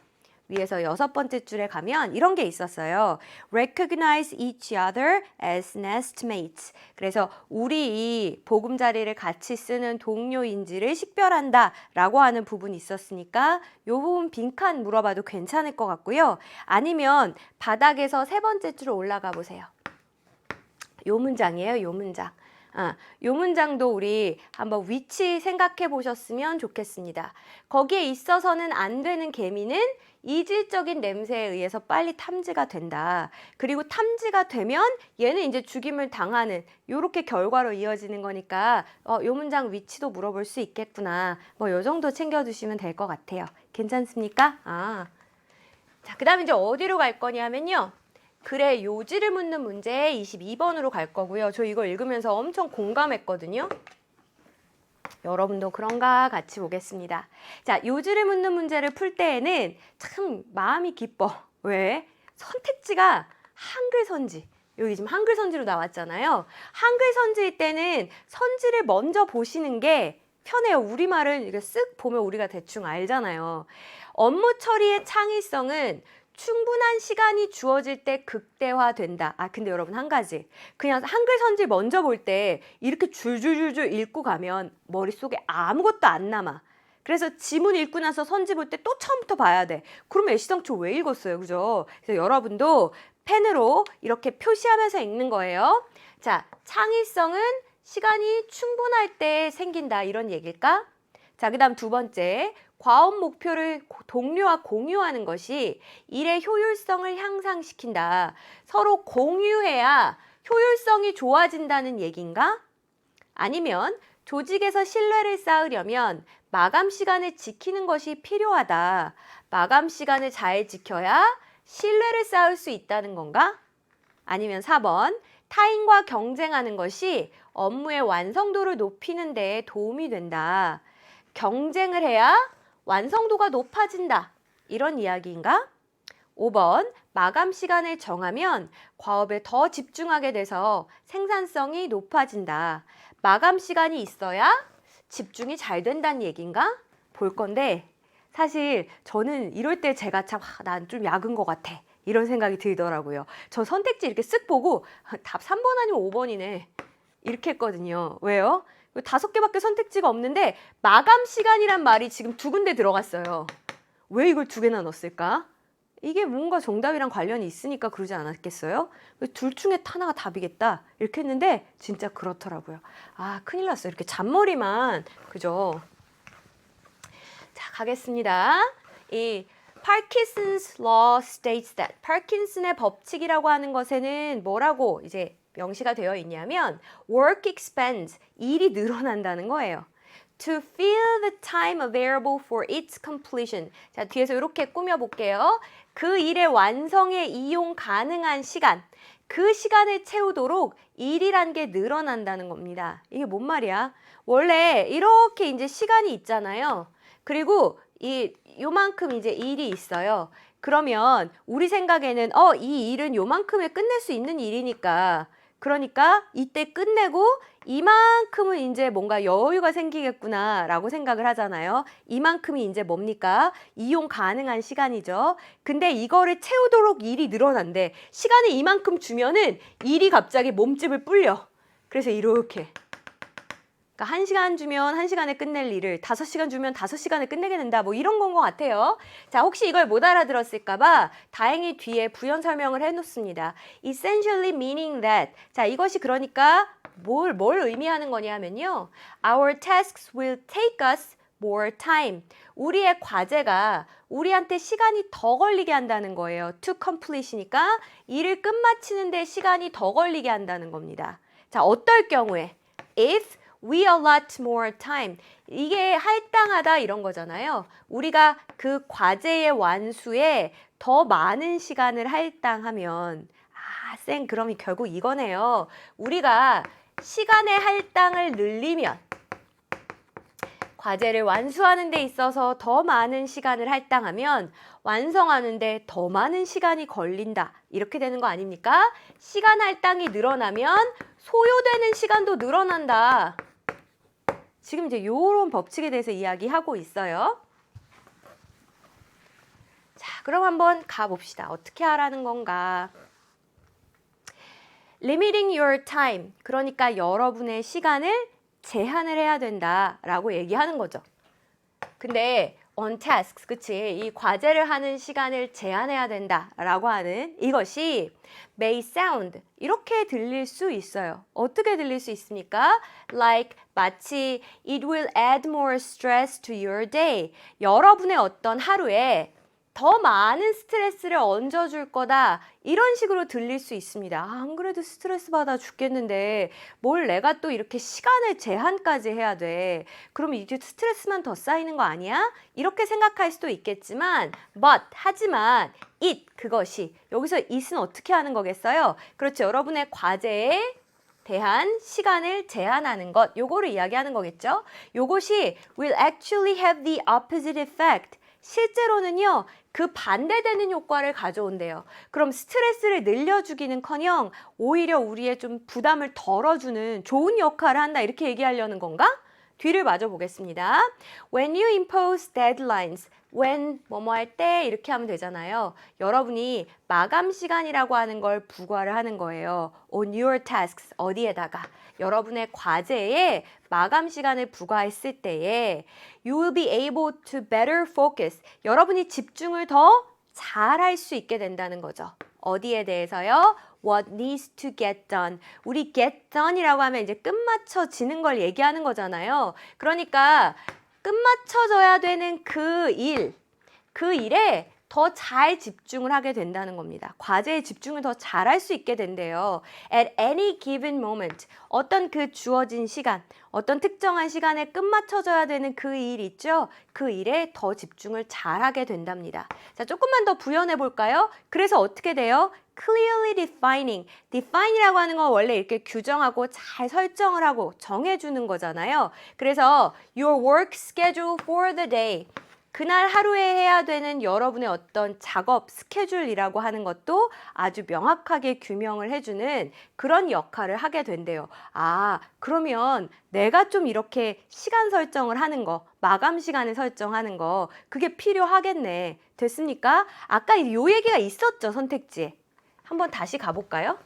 위에서 6번째 줄에 가면 이런 게 있었어요. Recognize each other as nestmates. 그래서 우리 이 보금자리를 같이 쓰는 동료인지를 식별한다 라고 하는 부분이 있었으니까 이 부분 빈칸 물어봐도 괜찮을 것 같고요. 아니면 바닥에서 3번째 줄 올라가 보세요. 요 문장이에요. 요 문장. 요 문장도 우리 한번 위치 생각해 보셨으면 좋겠습니다. 거기에 있어서는 안 되는 개미는 이질적인 냄새에 의해서 빨리 탐지가 된다. 그리고 탐지가 되면 얘는 이제 죽임을 당하는 요렇게 결과로 이어지는 거니까 요 문장 위치도 물어볼 수 있겠구나. 뭐 요 정도 챙겨두시면 될 것 같아요. 괜찮습니까? 자, 그 다음에 이제 어디로 갈 거냐면요. 그래, 요지를 묻는 문제 22번으로 갈 거고요. 저 이거 읽으면서 엄청 공감했거든요. 여러분도 그런가 같이 보겠습니다. 자, 요지를 묻는 문제를 풀 때에는 참 마음이 기뻐. 왜? 선택지가 한글 선지. 여기 지금 한글 선지로 나왔잖아요. 한글 선지일 때는 선지를 먼저 보시는 게 편해요. 우리말은 이렇게 쓱 보면 우리가 대충 알잖아요. 업무 처리의 창의성은 충분한 시간이 주어질 때 극대화된다. 근데 여러분 한 가지. 그냥 한글 선지 먼저 볼 때 이렇게 줄줄줄줄 읽고 가면 머릿속에 아무것도 안 남아. 그래서 지문 읽고 나서 선지 볼 때 또 처음부터 봐야 돼. 그러면 애시당초 왜 읽었어요? 그죠? 그래서 여러분도 펜으로 이렇게 표시하면서 읽는 거예요. 자, 창의성은 시간이 충분할 때 생긴다. 이런 얘기일까? 자, 그 다음 2번째. 과업 목표를 동료와 공유하는 것이 일의 효율성을 향상시킨다. 서로 공유해야 효율성이 좋아진다는 얘기인가? 아니면 조직에서 신뢰를 쌓으려면 마감 시간을 지키는 것이 필요하다. 마감 시간을 잘 지켜야 신뢰를 쌓을 수 있다는 건가? 아니면 4번. 타인과 경쟁하는 것이 업무의 완성도를 높이는 데 도움이 된다. 경쟁을 해야 완성도가 높아진다. 이런 이야기인가? 5번. 마감 시간을 정하면 과업에 더 집중하게 돼서 생산성이 높아진다. 마감 시간이 있어야 집중이 잘 된다는 얘기인가? 볼 건데 사실 저는 이럴 때 제가 참 난 좀 약은 것 같아. 이런 생각이 들더라고요. 저 선택지 이렇게 쓱 보고 답 3번 아니면 5번이네. 이렇게 했거든요. 왜요? 5개밖에 선택지가 없는데 마감 시간이란 말이 지금 2군데 들어갔어요. 왜 이걸 2개나 넣었을까? 이게 뭔가 정답이랑 관련이 있으니까 그러지 않았겠어요? 둘 중에 하나가 답이겠다 이렇게 했는데 진짜 그렇더라고요. 큰일 났어요. 이렇게 잔머리만. 그죠? 자, 가겠습니다. 이 Parkinson's Law states that 파킨슨의 법칙이라고 하는 것에는 뭐라고 이제 명시가 되어 있냐면 work expands, 일이 늘어난다는 거예요. To fill the time available for its completion. 자, 뒤에서 이렇게 꾸며볼게요. 그 일의 완성에 이용 가능한 시간, 그 시간을 채우도록 일이란 게 늘어난다는 겁니다. 이게 뭔 말이야? 원래 이렇게 이제 시간이 있잖아요. 그리고 요만큼 이제 일이 있어요. 그러면 우리 생각에는 이 일은 요만큼에 끝낼 수 있는 일이니까 그러니까 이때 끝내고 이만큼은 이제 뭔가 여유가 생기겠구나 라고 생각을 하잖아요. 이만큼이 이제 뭡니까? 이용 가능한 시간이죠. 근데 이거를 채우도록 일이 늘어난대. 시간을 이만큼 주면은 일이 갑자기 몸집을 불려. 그래서 이렇게. 그러니까 1시간 주면 1시간에 끝낼 일을 5시간 주면 5시간에 끝내게 된다. 뭐 이런 건 것 같아요. 자, 혹시 이걸 못 알아들었을까 봐 다행히 뒤에 부연 설명을 해놓습니다. Essentially meaning that. 자, 이것이 그러니까 뭘 의미하는 거냐면요. Our tasks will take us more time. 우리의 과제가 우리한테 시간이 더 걸리게 한다는 거예요. To complete이니까 일을 끝마치는 데 시간이 더 걸리게 한다는 겁니다. 자, 어떨 경우에? If we allot more time. 이게 할당하다 이런 거잖아요. 우리가 그 과제의 완수에 더 많은 시간을 할당하면 쌤 그럼 결국 이거네요. 우리가 시간의 할당을 늘리면 과제를 완수하는 데 있어서 더 많은 시간을 할당하면 완성하는 데 더 많은 시간이 걸린다. 이렇게 되는 거 아닙니까? 시간 할당이 늘어나면 소요되는 시간도 늘어난다. 지금 이제 요런 법칙에 대해서 이야기하고 있어요. 자, 그럼 한번 가봅시다. 어떻게 하라는 건가? Limiting your time. 그러니까 여러분의 시간을 제한을 해야 된다라고 얘기하는 거죠. 근데 on tasks, 그치? 이 과제를 하는 시간을 제한해야 된다라고 하는 이것이 may sound, 이렇게 들릴 수 있어요. 어떻게 들릴 수 있습니까? Like, 마치 it will add more stress to your day. 여러분의 어떤 하루에 더 많은 스트레스를 얹어줄 거다. 이런 식으로 들릴 수 있습니다. 안 그래도 스트레스 받아 죽겠는데 뭘 내가 또 이렇게 시간을 제한까지 해야 돼. 그럼 이제 스트레스만 더 쌓이는 거 아니야? 이렇게 생각할 수도 있겠지만 하지만 it, 그것이 여기서 it은 어떻게 하는 거겠어요? 그렇죠. 여러분의 과제에 대한 시간을 제한하는 것, 요거를 이야기하는 거겠죠. 요것이 will actually have the opposite effect. 실제로는요, 그 반대되는 효과를 가져온대요. 그럼 스트레스를 늘려주기는커녕 오히려 우리의 좀 부담을 덜어주는 좋은 역할을 한다, 이렇게 얘기하려는 건가? 뒤를 마저 보겠습니다. When you impose deadlines, when 뭐뭐 할 때 이렇게 하면 되잖아요. 여러분이 마감 시간이라고 하는 걸 부과를 하는 거예요. On your tasks, 어디에다가? 여러분의 과제에 마감 시간을 부과했을 때에 you will be able to better focus. 여러분이 집중을 더 잘할 수 있게 된다는 거죠. 어디에 대해서요? What needs to get done. 우리 get done이라고 하면 이제 끝마쳐지는 걸 얘기하는 거잖아요. 그러니까 끝마쳐져야 되는 그 일에 더 잘 집중을 하게 된다는 겁니다. 과제에 집중을 더 잘할 수 있게 된대요. At any given moment, 어떤 그 주어진 시간, 어떤 특정한 시간에 끝마쳐져야 되는 그 일 있죠? 그 일에 더 집중을 잘하게 된답니다. 자, 조금만 더 부연해 볼까요? 그래서 어떻게 돼요? Clearly defining. define이라고 하는 건 원래 이렇게 규정하고 잘 설정을 하고 정해주는 거잖아요. 그래서 your work schedule for the day. 그날 하루에 해야 되는 여러분의 어떤 작업 스케줄이라고 하는 것도 아주 명확하게 규명을 해주는 그런 역할을 하게 된대요. 아, 그러면 내가 좀 이렇게 시간 설정을 하는 거, 마감 시간을 설정하는 거, 그게 필요하겠네. 됐습니까? 아까 요 얘기가 있었죠, 선택지에. 한번 다시 가볼까요?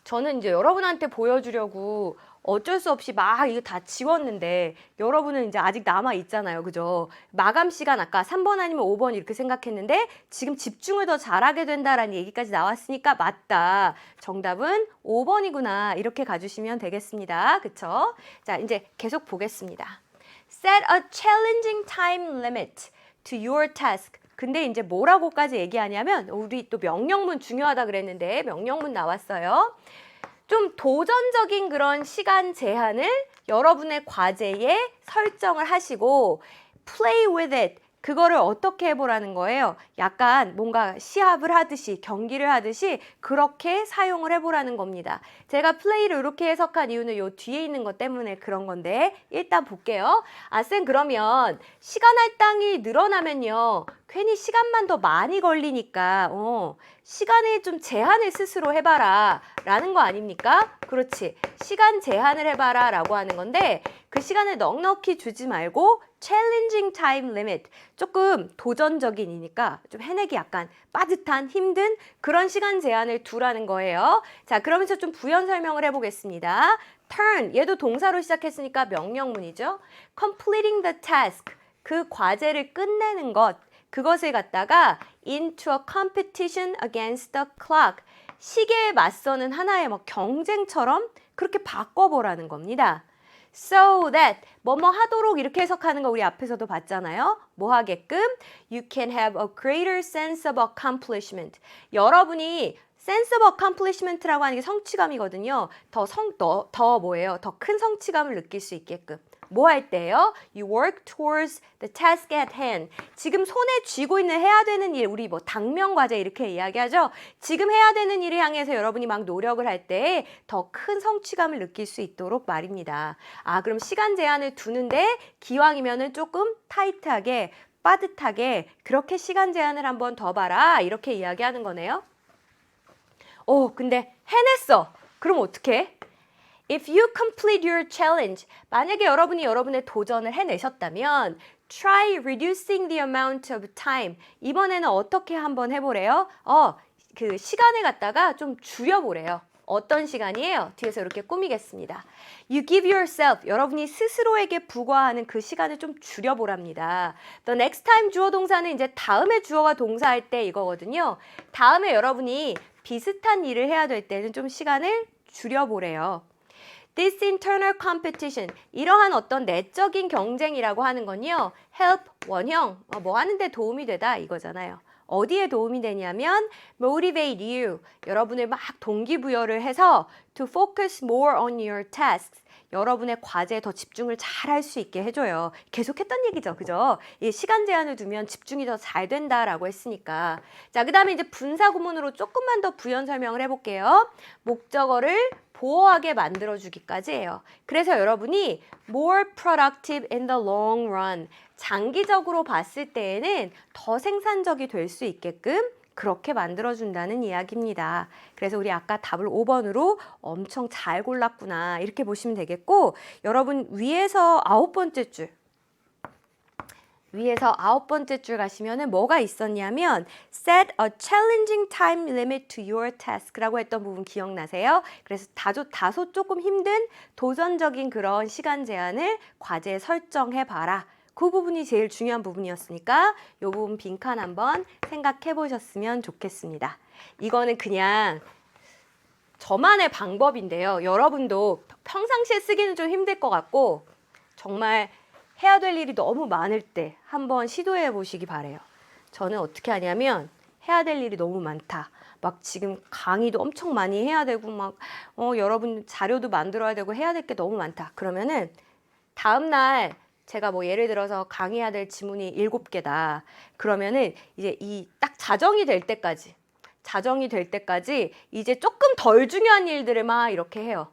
저는 이제 여러분한테 보여주려고 어쩔 수 없이 막 이거 다 지웠는데 여러분은 이제 아직 남아 있잖아요. 그죠? 마감 시간 아까 3번 아니면 5번 이렇게 생각했는데 지금 집중을 더 잘하게 된다라는 얘기까지 나왔으니까 맞다. 정답은 5번이구나. 이렇게 가주시면 되겠습니다. 그쵸? 자, 이제 계속 보겠습니다. Set a challenging time limit to your task. 근데 이제 뭐라고까지 얘기하냐면 우리 또 명령문 중요하다 그랬는데 명령문 나왔어요. 좀 도전적인 그런 시간 제한을 여러분의 과제에 설정을 하시고 play with it. 그거를 어떻게 해보라는 거예요? 약간 뭔가 시합을 하듯이 경기를 하듯이 그렇게 사용을 해보라는 겁니다. 제가 플레이를 이렇게 해석한 이유는 요 뒤에 있는 것 때문에 그런 건데 일단 볼게요. 아, 쌤 그러면 시간 할당이 늘어나면요. 괜히 시간만 더 많이 걸리니까 시간에 좀 제한을 스스로 해봐라 라는 거 아닙니까? 그렇지. 시간 제한을 해봐라 라고 하는 건데 그 시간을 넉넉히 주지 말고 challenging time limit, 조금 도전적인이니까 좀 해내기 약간 빠듯한 힘든 그런 시간 제한을 두라는 거예요. 자, 그러면서 좀 부연 설명을 해보겠습니다. turn, 얘도 동사로 시작했으니까 명령문이죠. completing the task, 그 과제를 끝내는 것, 그것을 갖다가 into a competition against the clock, 시계에 맞서는 하나의 뭐 경쟁처럼 그렇게 바꿔보라는 겁니다. So that 뭐뭐 하도록 이렇게 해석하는 거 우리 앞에서도 봤잖아요. 뭐 하게끔? You can have a greater sense of accomplishment. 여러분이 sense of accomplishment라고 하는 게 성취감이거든요. 더 뭐예요? 더 큰 성취감을 느낄 수 있게끔. 뭐 할 때요? You work towards the task at hand. 지금 손에 쥐고 있는 해야 되는 일, 우리 뭐 당면 과제 이렇게 이야기하죠. 지금 해야 되는 일을 향해서 여러분이 막 노력을 할 때 더 큰 성취감을 느낄 수 있도록 말입니다. 아, 그럼 시간 제한을 두는데 기왕이면은 조금 타이트하게, 빠듯하게 그렇게 시간 제한을 한번 더 봐라. 이렇게 이야기하는 거네요. 근데 해냈어. 그럼 어떡해? If you complete your challenge, 만약에 여러분이 여러분의 도전을 해내셨다면 try reducing the amount of time. 이번에는 어떻게 한번 해보래요? 그 시간을 갖다가 좀 줄여보래요. 어떤 시간이에요? 뒤에서 이렇게 꾸미겠습니다. You give yourself, 여러분이 스스로에게 부과하는 그 시간을 좀 줄여보랍니다. The next time 주어 동사는 이제 다음에 주어가 동사할 때 이거거든요. 다음에 여러분이 비슷한 일을 해야 될 때는 좀 시간을 줄여보래요. This internal competition, 이러한 어떤 내적인 경쟁이라고 하는 건요. help, 원형, 뭐 하는데 도움이 되다 이거잖아요. 어디에 도움이 되냐면 motivate you, 여러분을 막 동기부여를 해서 to focus more on your tasks, 여러분의 과제에 더 집중을 잘 할 수 있게 해줘요. 계속 했던 얘기죠. 그죠? 이 시간 제한을 두면 집중이 더 잘 된다라고 했으니까. 자, 그 다음에 이제 분사 구문으로 조금만 더 부연 설명을 해볼게요. 목적어를 보호하게 만들어주기까지 해요. 그래서 여러분이 more productive in the long run, 장기적으로 봤을 때에는 더 생산적이 될 수 있게끔 그렇게 만들어준다는 이야기입니다. 그래서 우리 아까 답을 5번으로 엄청 잘 골랐구나 이렇게 보시면 되겠고, 여러분 위에서 9번째 줄, 위에서 9번째 줄 가시면은 뭐가 있었냐면 set a challenging time limit to your task라고 했던 부분 기억나세요? 그래서 다소 조금 힘든 도전적인 그런 시간 제한을 과제에 설정해 봐라. 그 부분이 제일 중요한 부분이었으니까 이 부분 빈칸 한번 생각해 보셨으면 좋겠습니다. 이거는 그냥 저만의 방법인데요. 여러분도 평상시에 쓰기는 좀 힘들 것 같고 정말 해야 될 일이 너무 많을 때 한번 시도해 보시기 바래요. 저는 어떻게 하냐면 해야 될 일이 너무 많다. 막 지금 강의도 엄청 많이 해야 되고 막 여러분 자료도 만들어야 되고 해야 될 게 너무 많다. 그러면은 다음 날 제가 뭐 예를 들어서 강의해야 될 지문이 7개다. 그러면은 이제 이 딱 자정이 될 때까지 이제 조금 덜 중요한 일들을 막 이렇게 해요.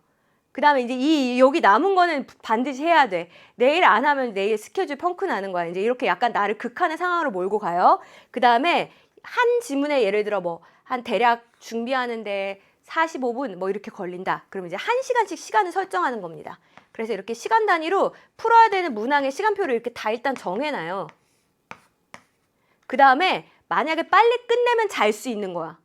그 다음에 이제 여기 남은 거는 반드시 해야 돼. 내일 안 하면 내일 스케줄 펑크 나는 거야. 이제 이렇게 약간 나를 극한의 상황으로 몰고 가요. 그 다음에 한 지문에 예를 들어 뭐 한 대략 준비하는데 45분 뭐 이렇게 걸린다. 그럼 이제 1시간씩 시간을 설정하는 겁니다. 그래서 이렇게 시간 단위로 풀어야 되는 문항의 시간표를 이렇게 다 일단 정해놔요. 그 다음에 만약에 빨리 끝내면 잘 수 있는 거야.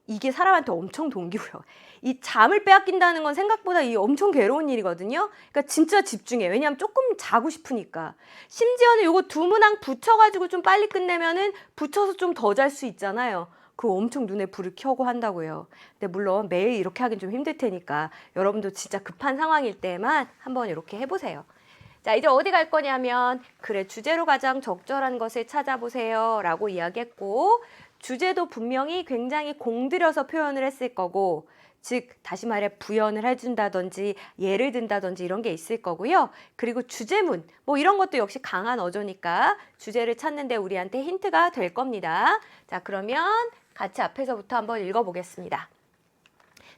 이게 사람한테 엄청 동기부여. 이 잠을 빼앗긴다는 건 생각보다 이 엄청 괴로운 일이거든요. 그러니까 진짜 집중해. 왜냐하면 조금 자고 싶으니까. 심지어는 요거 두 문항 붙여가지고 좀 빨리 끝내면은 붙여서 좀 더 잘 수 있잖아요. 그거 엄청 눈에 불을 켜고 한다고요. 근데 물론 매일 이렇게 하긴 좀 힘들 테니까 여러분도 진짜 급한 상황일 때만 한번 이렇게 해보세요. 자, 이제 어디 갈 거냐면 그래, 주제로 가장 적절한 것을 찾아보세요 라고 이야기했고, 주제도 분명히 굉장히 공들여서 표현을 했을 거고, 즉 다시 말해 부연을 해준다든지 예를 든다든지 이런 게 있을 거고요. 그리고 주제문 뭐 이런 것도 역시 강한 어조니까 주제를 찾는 데 우리한테 힌트가 될 겁니다. 자, 그러면 같이 앞에서부터 한번 읽어보겠습니다.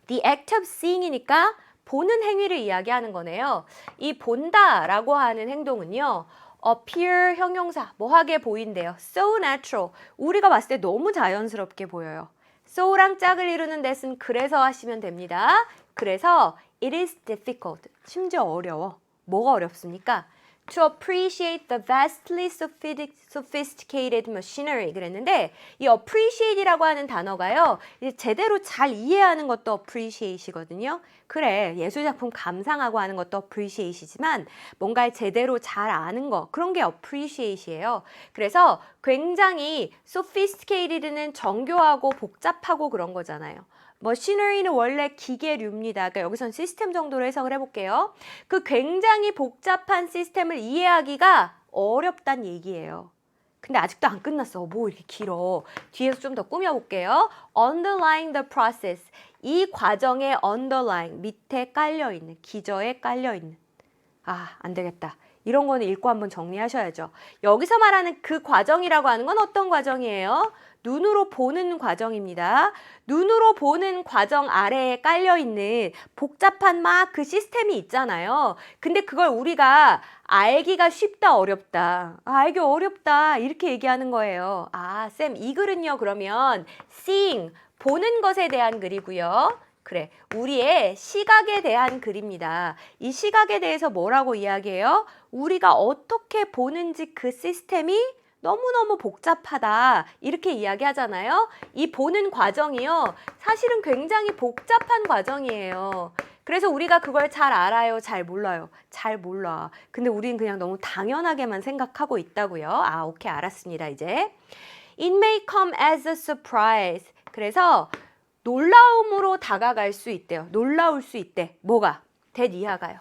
The act of seeing이니까 보는 행위를 이야기하는 거네요. 이 본다라고 하는 행동은요. appear 형용사, 뭐하게 보인대요. So natural, 우리가 봤을 때 너무 자연스럽게 보여요. so랑 짝을 이루는 that은 그래서 하시면 됩니다. 그래서 it is difficult, 심지어 어려워. 뭐가 어렵습니까? To appreciate the vastly sophisticated machinery 그랬는데, 이 appreciate이라고 하는 단어가요, 이제 제대로 잘 이해하는 것도 appreciate이거든요. 그래, 예술작품 감상하고 하는 것도 appreciate이지만 뭔가를 제대로 잘 아는 거, 그런 게 appreciate이에요. 그래서 굉장히 sophisticated는 정교하고 복잡하고 그런 거잖아요. 머시너리는 원래 기계류입니다. 그러니까 여기선 시스템 정도로 해석을 해볼게요. 그 굉장히 복잡한 시스템을 이해하기가 어렵단 얘기예요. 근데 아직도 안 끝났어. 뭐 이렇게 길어. 뒤에서 좀 더 꾸며볼게요. Underlying the process. 이 과정에 underlying, 밑에 깔려있는, 기저에 깔려있는. 아, 안 되겠다. 이런 거는 읽고 한번 정리하셔야죠. 여기서 말하는 그 과정이라고 하는 건 어떤 과정이에요? 눈으로 보는 과정입니다. 눈으로 보는 과정 아래에 깔려있는 복잡한 막 그 시스템이 있잖아요. 근데 그걸 우리가 알기가 쉽다, 어렵다. 알기 어렵다. 이렇게 얘기하는 거예요. 아, 쌤, 이 글은요, 그러면 seeing, 보는 것에 대한 글이고요. 그래, 우리의 시각에 대한 글입니다. 이 시각에 대해서 뭐라고 이야기해요? 우리가 어떻게 보는지 그 시스템이 너무너무 복잡하다 이렇게 이야기하잖아요. 이 보는 과정이요. 사실은 굉장히 복잡한 과정이에요. 그래서 우리가 그걸 잘 알아요? 잘 몰라요? 잘 몰라. 근데 우린 그냥 너무 당연하게만 생각하고 있다고요. 아, 오케이, 알았습니다, 이제. It may come as a surprise. 그래서 놀라움으로 다가갈 수 있대요. 놀라울 수 있대. 뭐가? 대이하가요.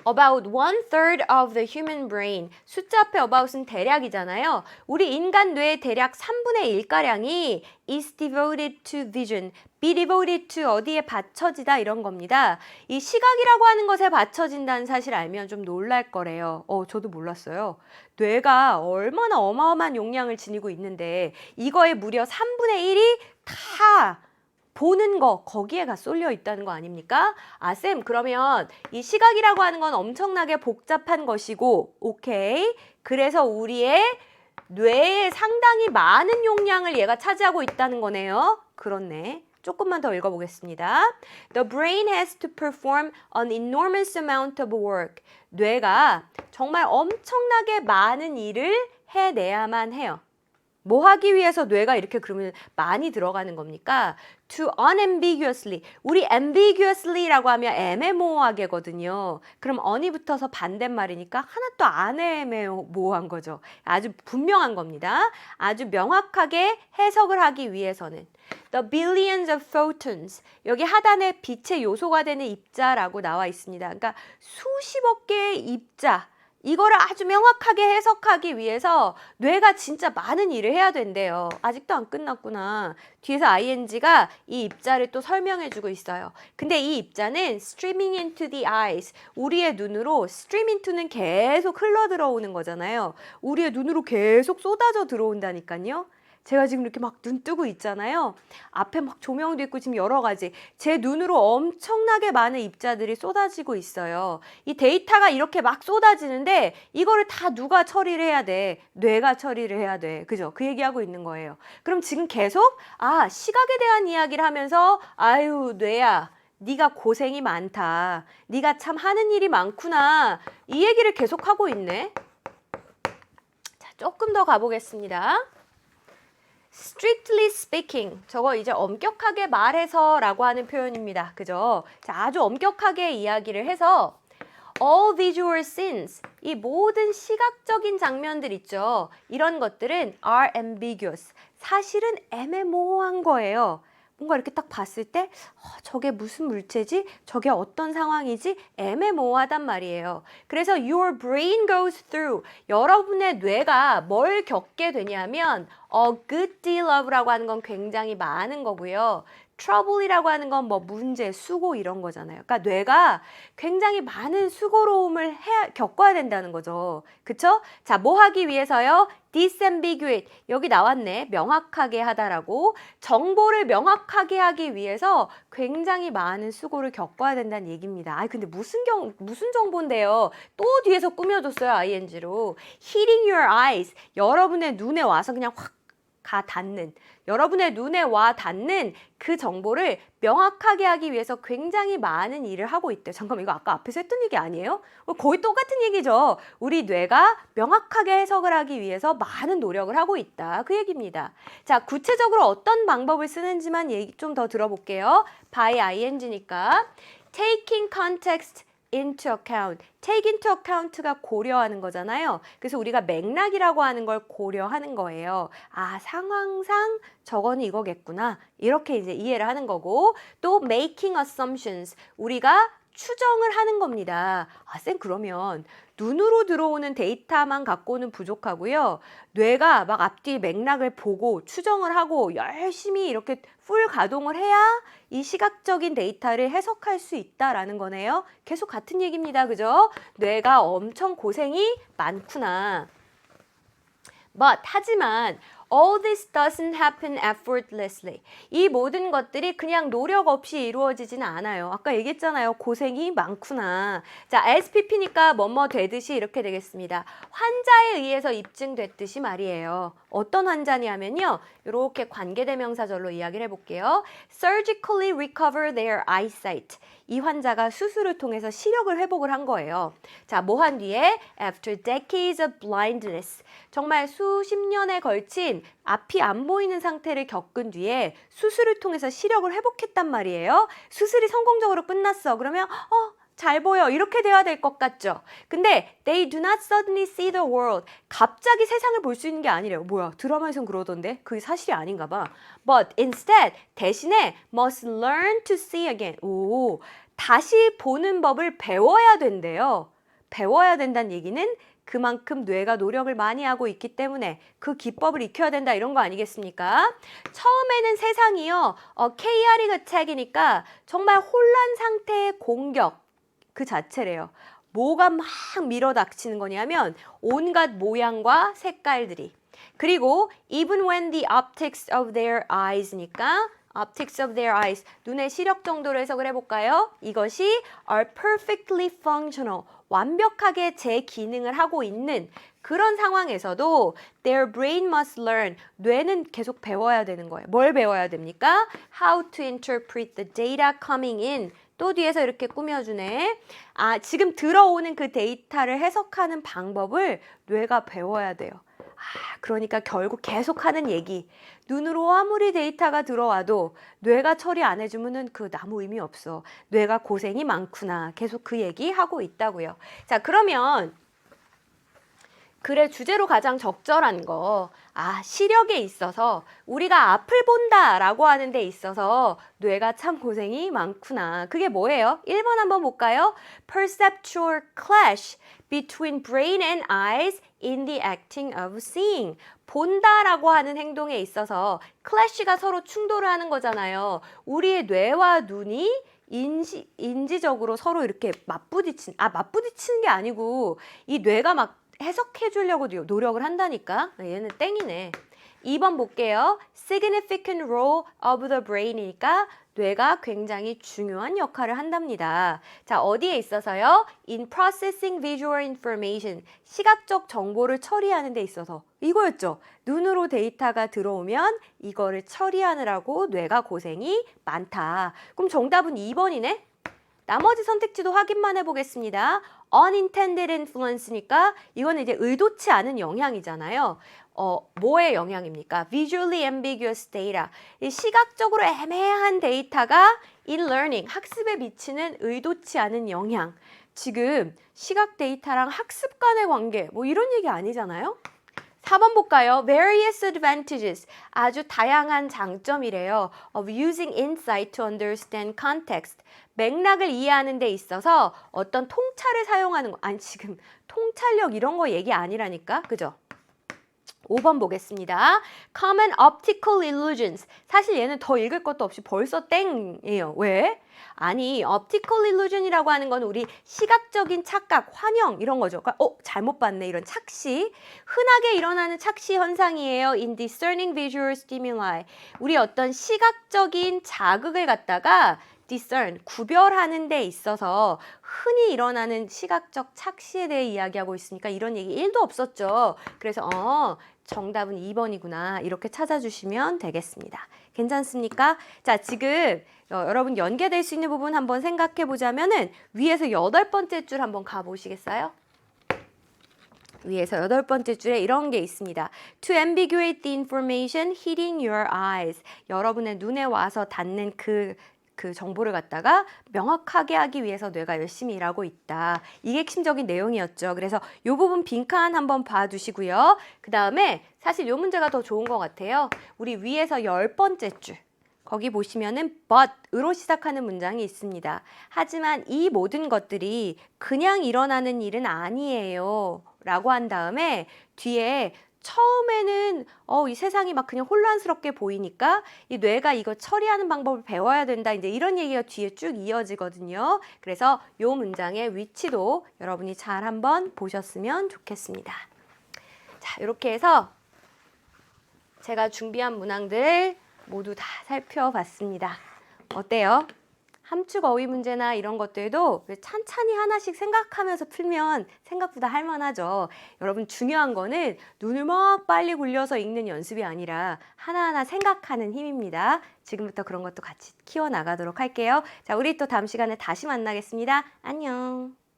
About 1/3 of the human brain. 숫자 앞에 about은 대략이잖아요. 우리 인간 뇌의 대략 3분의 1가량이 is devoted to vision. be devoted to 어디에 받쳐지다 이런 겁니다. 이 시각이라고 하는 것에 받쳐진다는 사실 알면 좀 놀랄 거래요. 저도 몰랐어요. 뇌가 얼마나 어마어마한 용량을 지니고 있는데 이거에 무려 3분의 1이 다 보는 거 거기에가 쏠려 있다는 거 아닙니까? 아, 쌤, 그러면 이 시각이라고 하는 건 엄청나게 복잡한 것이고, 오케이. 그래서 우리의 뇌에 상당히 많은 용량을 얘가 차지하고 있다는 거네요. 그렇네. 조금만 더 읽어보겠습니다. The brain has to perform an enormous amount of work. 뇌가 정말 엄청나게 많은 일을 해내야만 해요. 뭐 하기 위해서 뇌가 이렇게 그러면 많이 들어가는 겁니까? To unambiguously. 우리 ambiguously라고 하면 애매모호하게거든요. 그럼 on이 붙어서 반대말이니까 하나도 안 애매모호한 거죠. 아주 분명한 겁니다. 아주 명확하게 해석을 하기 위해서는. The billions of photons. 여기 하단에 빛의 요소가 되는 입자라고 나와 있습니다. 그러니까 수십억 개의 입자. 이거를 아주 명확하게 해석하기 위해서 뇌가 진짜 많은 일을 해야 된대요. 아직도 안 끝났구나. 뒤에서 ing가 이 입자를 또 설명해주고 있어요. 근데 이 입자는 streaming into the eyes. 우리의 눈으로 stream into는 계속 흘러 들어오는 거잖아요. 우리의 눈으로 계속 쏟아져 들어온다니까요. 제가 지금 이렇게 막 눈 뜨고 있잖아요. 앞에 막 조명도 있고 지금 여러 가지. 제 눈으로 엄청나게 많은 입자들이 쏟아지고 있어요. 이 데이터가 이렇게 막 쏟아지는데 이거를 다 누가 처리를 해야 돼? 뇌가 처리를 해야 돼. 그죠? 그 얘기하고 있는 거예요. 그럼 지금 계속 시각에 대한 이야기를 하면서 아유, 뇌야. 네가 고생이 많다. 네가 참 하는 일이 많구나. 이 얘기를 계속하고 있네. 자, 조금 더 가보겠습니다. Strictly speaking, 저거 이제 엄격하게 말해서 라고 하는 표현입니다. 그죠? 자, 아주 엄격하게 이야기를 해서 all visual scenes, 이 모든 시각적인 장면들 있죠. 이런 것들은 are ambiguous, 사실은 애매모호한 거예요. 뭔가 이렇게 딱 봤을 때 저게 무슨 물체지? 저게 어떤 상황이지? 애매모호하단 말이에요. 그래서 your brain goes through, 여러분의 뇌가 뭘 겪게 되냐면 a good deal of라고 하는 건 굉장히 많은 거고요. trouble이라고 하는 건 뭐 문제, 수고 이런 거잖아요. 그러니까 뇌가 굉장히 많은 수고로움을 겪어야 된다는 거죠. 그쵸? 자, 뭐 하기 위해서요? disambiguate. 여기 나왔네. 명확하게 하다라고. 정보를 명확하게 하기 위해서 굉장히 많은 수고를 겪어야 된다는 얘기입니다. 근데 무슨 정보인데요? 또 뒤에서 꾸며줬어요. ing로. hitting your eyes. 여러분의 눈에 와서 그냥 확 닿는, 여러분의 눈에 와 닿는 그 정보를 명확하게 하기 위해서 굉장히 많은 일을 하고 있대요. 잠깐만, 이거 아까 앞에서 했던 얘기 아니에요? 거의 똑같은 얘기죠. 우리 뇌가 명확하게 해석을 하기 위해서 많은 노력을 하고 있다. 그 얘기입니다. 자, 구체적으로 어떤 방법을 쓰는지만 얘기 좀 더 들어볼게요. by ing니까 taking context into account. take into account가 고려하는 거잖아요. 그래서 우리가 맥락이라고 하는 걸 고려하는 거예요. 상황상 저거는 이거겠구나. 이렇게 이제 이해를 하는 거고, 또 making assumptions. 우리가 추정을 하는 겁니다. 쌤, 그러면 눈으로 들어오는 데이터만 갖고는 부족하고요. 뇌가 막 앞뒤 맥락을 보고 추정을 하고 열심히 이렇게 풀 가동을 해야 이 시각적인 데이터를 해석할 수 있다라는 거네요. 계속 같은 얘기입니다. 그죠? 뇌가 엄청 고생이 많구나. 하지만 All this doesn't happen effortlessly. 이 모든 것들이 그냥 노력 없이 이루어지지는 않아요. 아까 얘기했잖아요. 고생이 많구나. 자, SPP니까 뭐뭐 되듯이 이렇게 되겠습니다. 환자에 의해서 입증됐듯이 말이에요. 어떤 환자냐면요. 이렇게 관계대명사절로 이야기를 해볼게요. Surgically recover their eyesight. 이 환자가 수술을 통해서 시력을 회복을 한 거예요. 자, 뭐 한 뒤에 after decades of blindness. 정말 수십 년에 걸친 앞이 안 보이는 상태를 겪은 뒤에 수술을 통해서 시력을 회복했단 말이에요. 수술이 성공적으로 끝났어. 그러면 잘 보여. 이렇게 돼야 될 것 같죠? 근데 they do not suddenly see the world. 갑자기 세상을 볼 수 있는 게 아니래요. 뭐야? 드라마에선 그러던데? 그게 사실이 아닌가 봐. But instead, 대신에 must learn to see again. 오, 다시 보는 법을 배워야 된대요. 배워야 된다는 얘기는 그만큼 뇌가 노력을 많이 하고 있기 때문에 그 기법을 익혀야 된다 이런 거 아니겠습니까? 처음에는 세상이요. chaotic attack이니까 정말 혼란 상태의 공격 그 자체래요. 뭐가 막 밀어닥치는 거냐면 온갖 모양과 색깔들이. 그리고 even when the optics of their eyes니까 optics of their eyes, 눈의 시력 정도로 해석을 해볼까요? 이것이 are perfectly functional, 완벽하게 제 기능을 하고 있는 그런 상황에서도 their brain must learn, 뇌는 계속 배워야 되는 거예요. 뭘 배워야 됩니까? How to interpret the data coming in. 또 뒤에서 이렇게 꾸며주네. 아, 지금 들어오는 그 데이터를 해석하는 방법을 뇌가 배워야 돼요. 그러니까 결국 계속하는 얘기. 눈으로 아무리 데이터가 들어와도 뇌가 처리 안 해주면은 그 아무 의미 없어. 뇌가 고생이 많구나. 계속 그 얘기 하고 있다고요. 자, 그러면 글의 주제로 가장 적절한 거, 시력에 있어서 우리가 앞을 본다라고 하는 데 있어서 뇌가 참 고생이 많구나. 그게 뭐예요? 1번 한번 볼까요? Perceptual clash between brain and eyes in the acting of seeing. 본다라고 하는 행동에 있어서 clash가 서로 충돌을 하는 거잖아요. 우리의 뇌와 눈이 인지적으로 서로 이렇게 맞부딪히는 게 아니고 이 뇌가 막 해석해 주려고 노력을 한다니까. 얘는 땡이네. 2번 볼게요. Significant role of the brain이니까 뇌가 굉장히 중요한 역할을 한답니다. 자, 어디에 있어서요? In processing visual information. 시각적 정보를 처리하는 데 있어서. 이거였죠. 눈으로 데이터가 들어오면 이거를 처리하느라고 뇌가 고생이 많다. 그럼 정답은 2번이네? 나머지 선택지도 확인만 해보겠습니다. Unintended influence니까 이거는 이제 의도치 않은 영향이잖아요. 뭐의 영향입니까? Visually ambiguous data. 이 시각적으로 애매한 데이터가 in learning, 학습에 미치는 의도치 않은 영향. 지금 시각 데이터랑 학습 간의 관계, 뭐 이런 얘기 아니잖아요? 4번 볼까요? Various advantages. 아주 다양한 장점이래요. Of using insight to understand context. 맥락을 이해하는 데 있어서 어떤 통찰을 사용하는 거. 아니, 지금 통찰력 이런 거 얘기 아니라니까. 그죠? 5번 보겠습니다. Common optical illusions. 사실 얘는 더 읽을 것도 없이 벌써 땡이에요. 왜? 아니, optical illusion이라고 하는 건 우리 시각적인 착각, 환영 이런 거죠. 그러니까, 잘못 봤네 이런 착시. 흔하게 일어나는 착시 현상이에요. In discerning visual stimuli. 우리 어떤 시각적인 자극을 갖다가 discern, 구별하는 데 있어서 흔히 일어나는 시각적 착시에 대해 이야기하고 있으니까 이런 얘기 1도 없었죠. 그래서 정답은 2번이구나 이렇게 찾아주시면 되겠습니다. 괜찮습니까? 자, 지금 여러분 연계될 수 있는 부분 한번 생각해 보자면은 위에서 8번째 줄 한번 가보시겠어요? 위에서 8번째 줄에 이런 게 있습니다. To ambiguate the information hitting your eyes. 여러분의 눈에 와서 닿는 그 정보를 갖다가 명확하게 하기 위해서 뇌가 열심히 일하고 있다. 이게 핵심적인 내용이었죠. 그래서 이 부분 빈칸 한번 봐두시고요. 그 다음에 사실 이 문제가 더 좋은 것 같아요. 우리 위에서 10번째 줄. 거기 보시면은 but으로 시작하는 문장이 있습니다. 하지만 이 모든 것들이 그냥 일어나는 일은 아니에요. 라고 한 다음에 뒤에 처음에는 이 세상이 막 그냥 혼란스럽게 보이니까 이 뇌가 이거 처리하는 방법을 배워야 된다. 이제 이런 얘기가 뒤에 쭉 이어지거든요. 그래서 이 문장의 위치도 여러분이 잘 한번 보셨으면 좋겠습니다. 자, 이렇게 해서 제가 준비한 문항들 모두 다 살펴봤습니다. 어때요? 함축 어휘 문제나 이런 것들도 찬찬히 하나씩 생각하면서 풀면 생각보다 할만하죠. 여러분 중요한 거는 눈을 막 빨리 굴려서 읽는 연습이 아니라 하나하나 생각하는 힘입니다. 지금부터 그런 것도 같이 키워나가도록 할게요. 자, 우리 또 다음 시간에 다시 만나겠습니다. 안녕.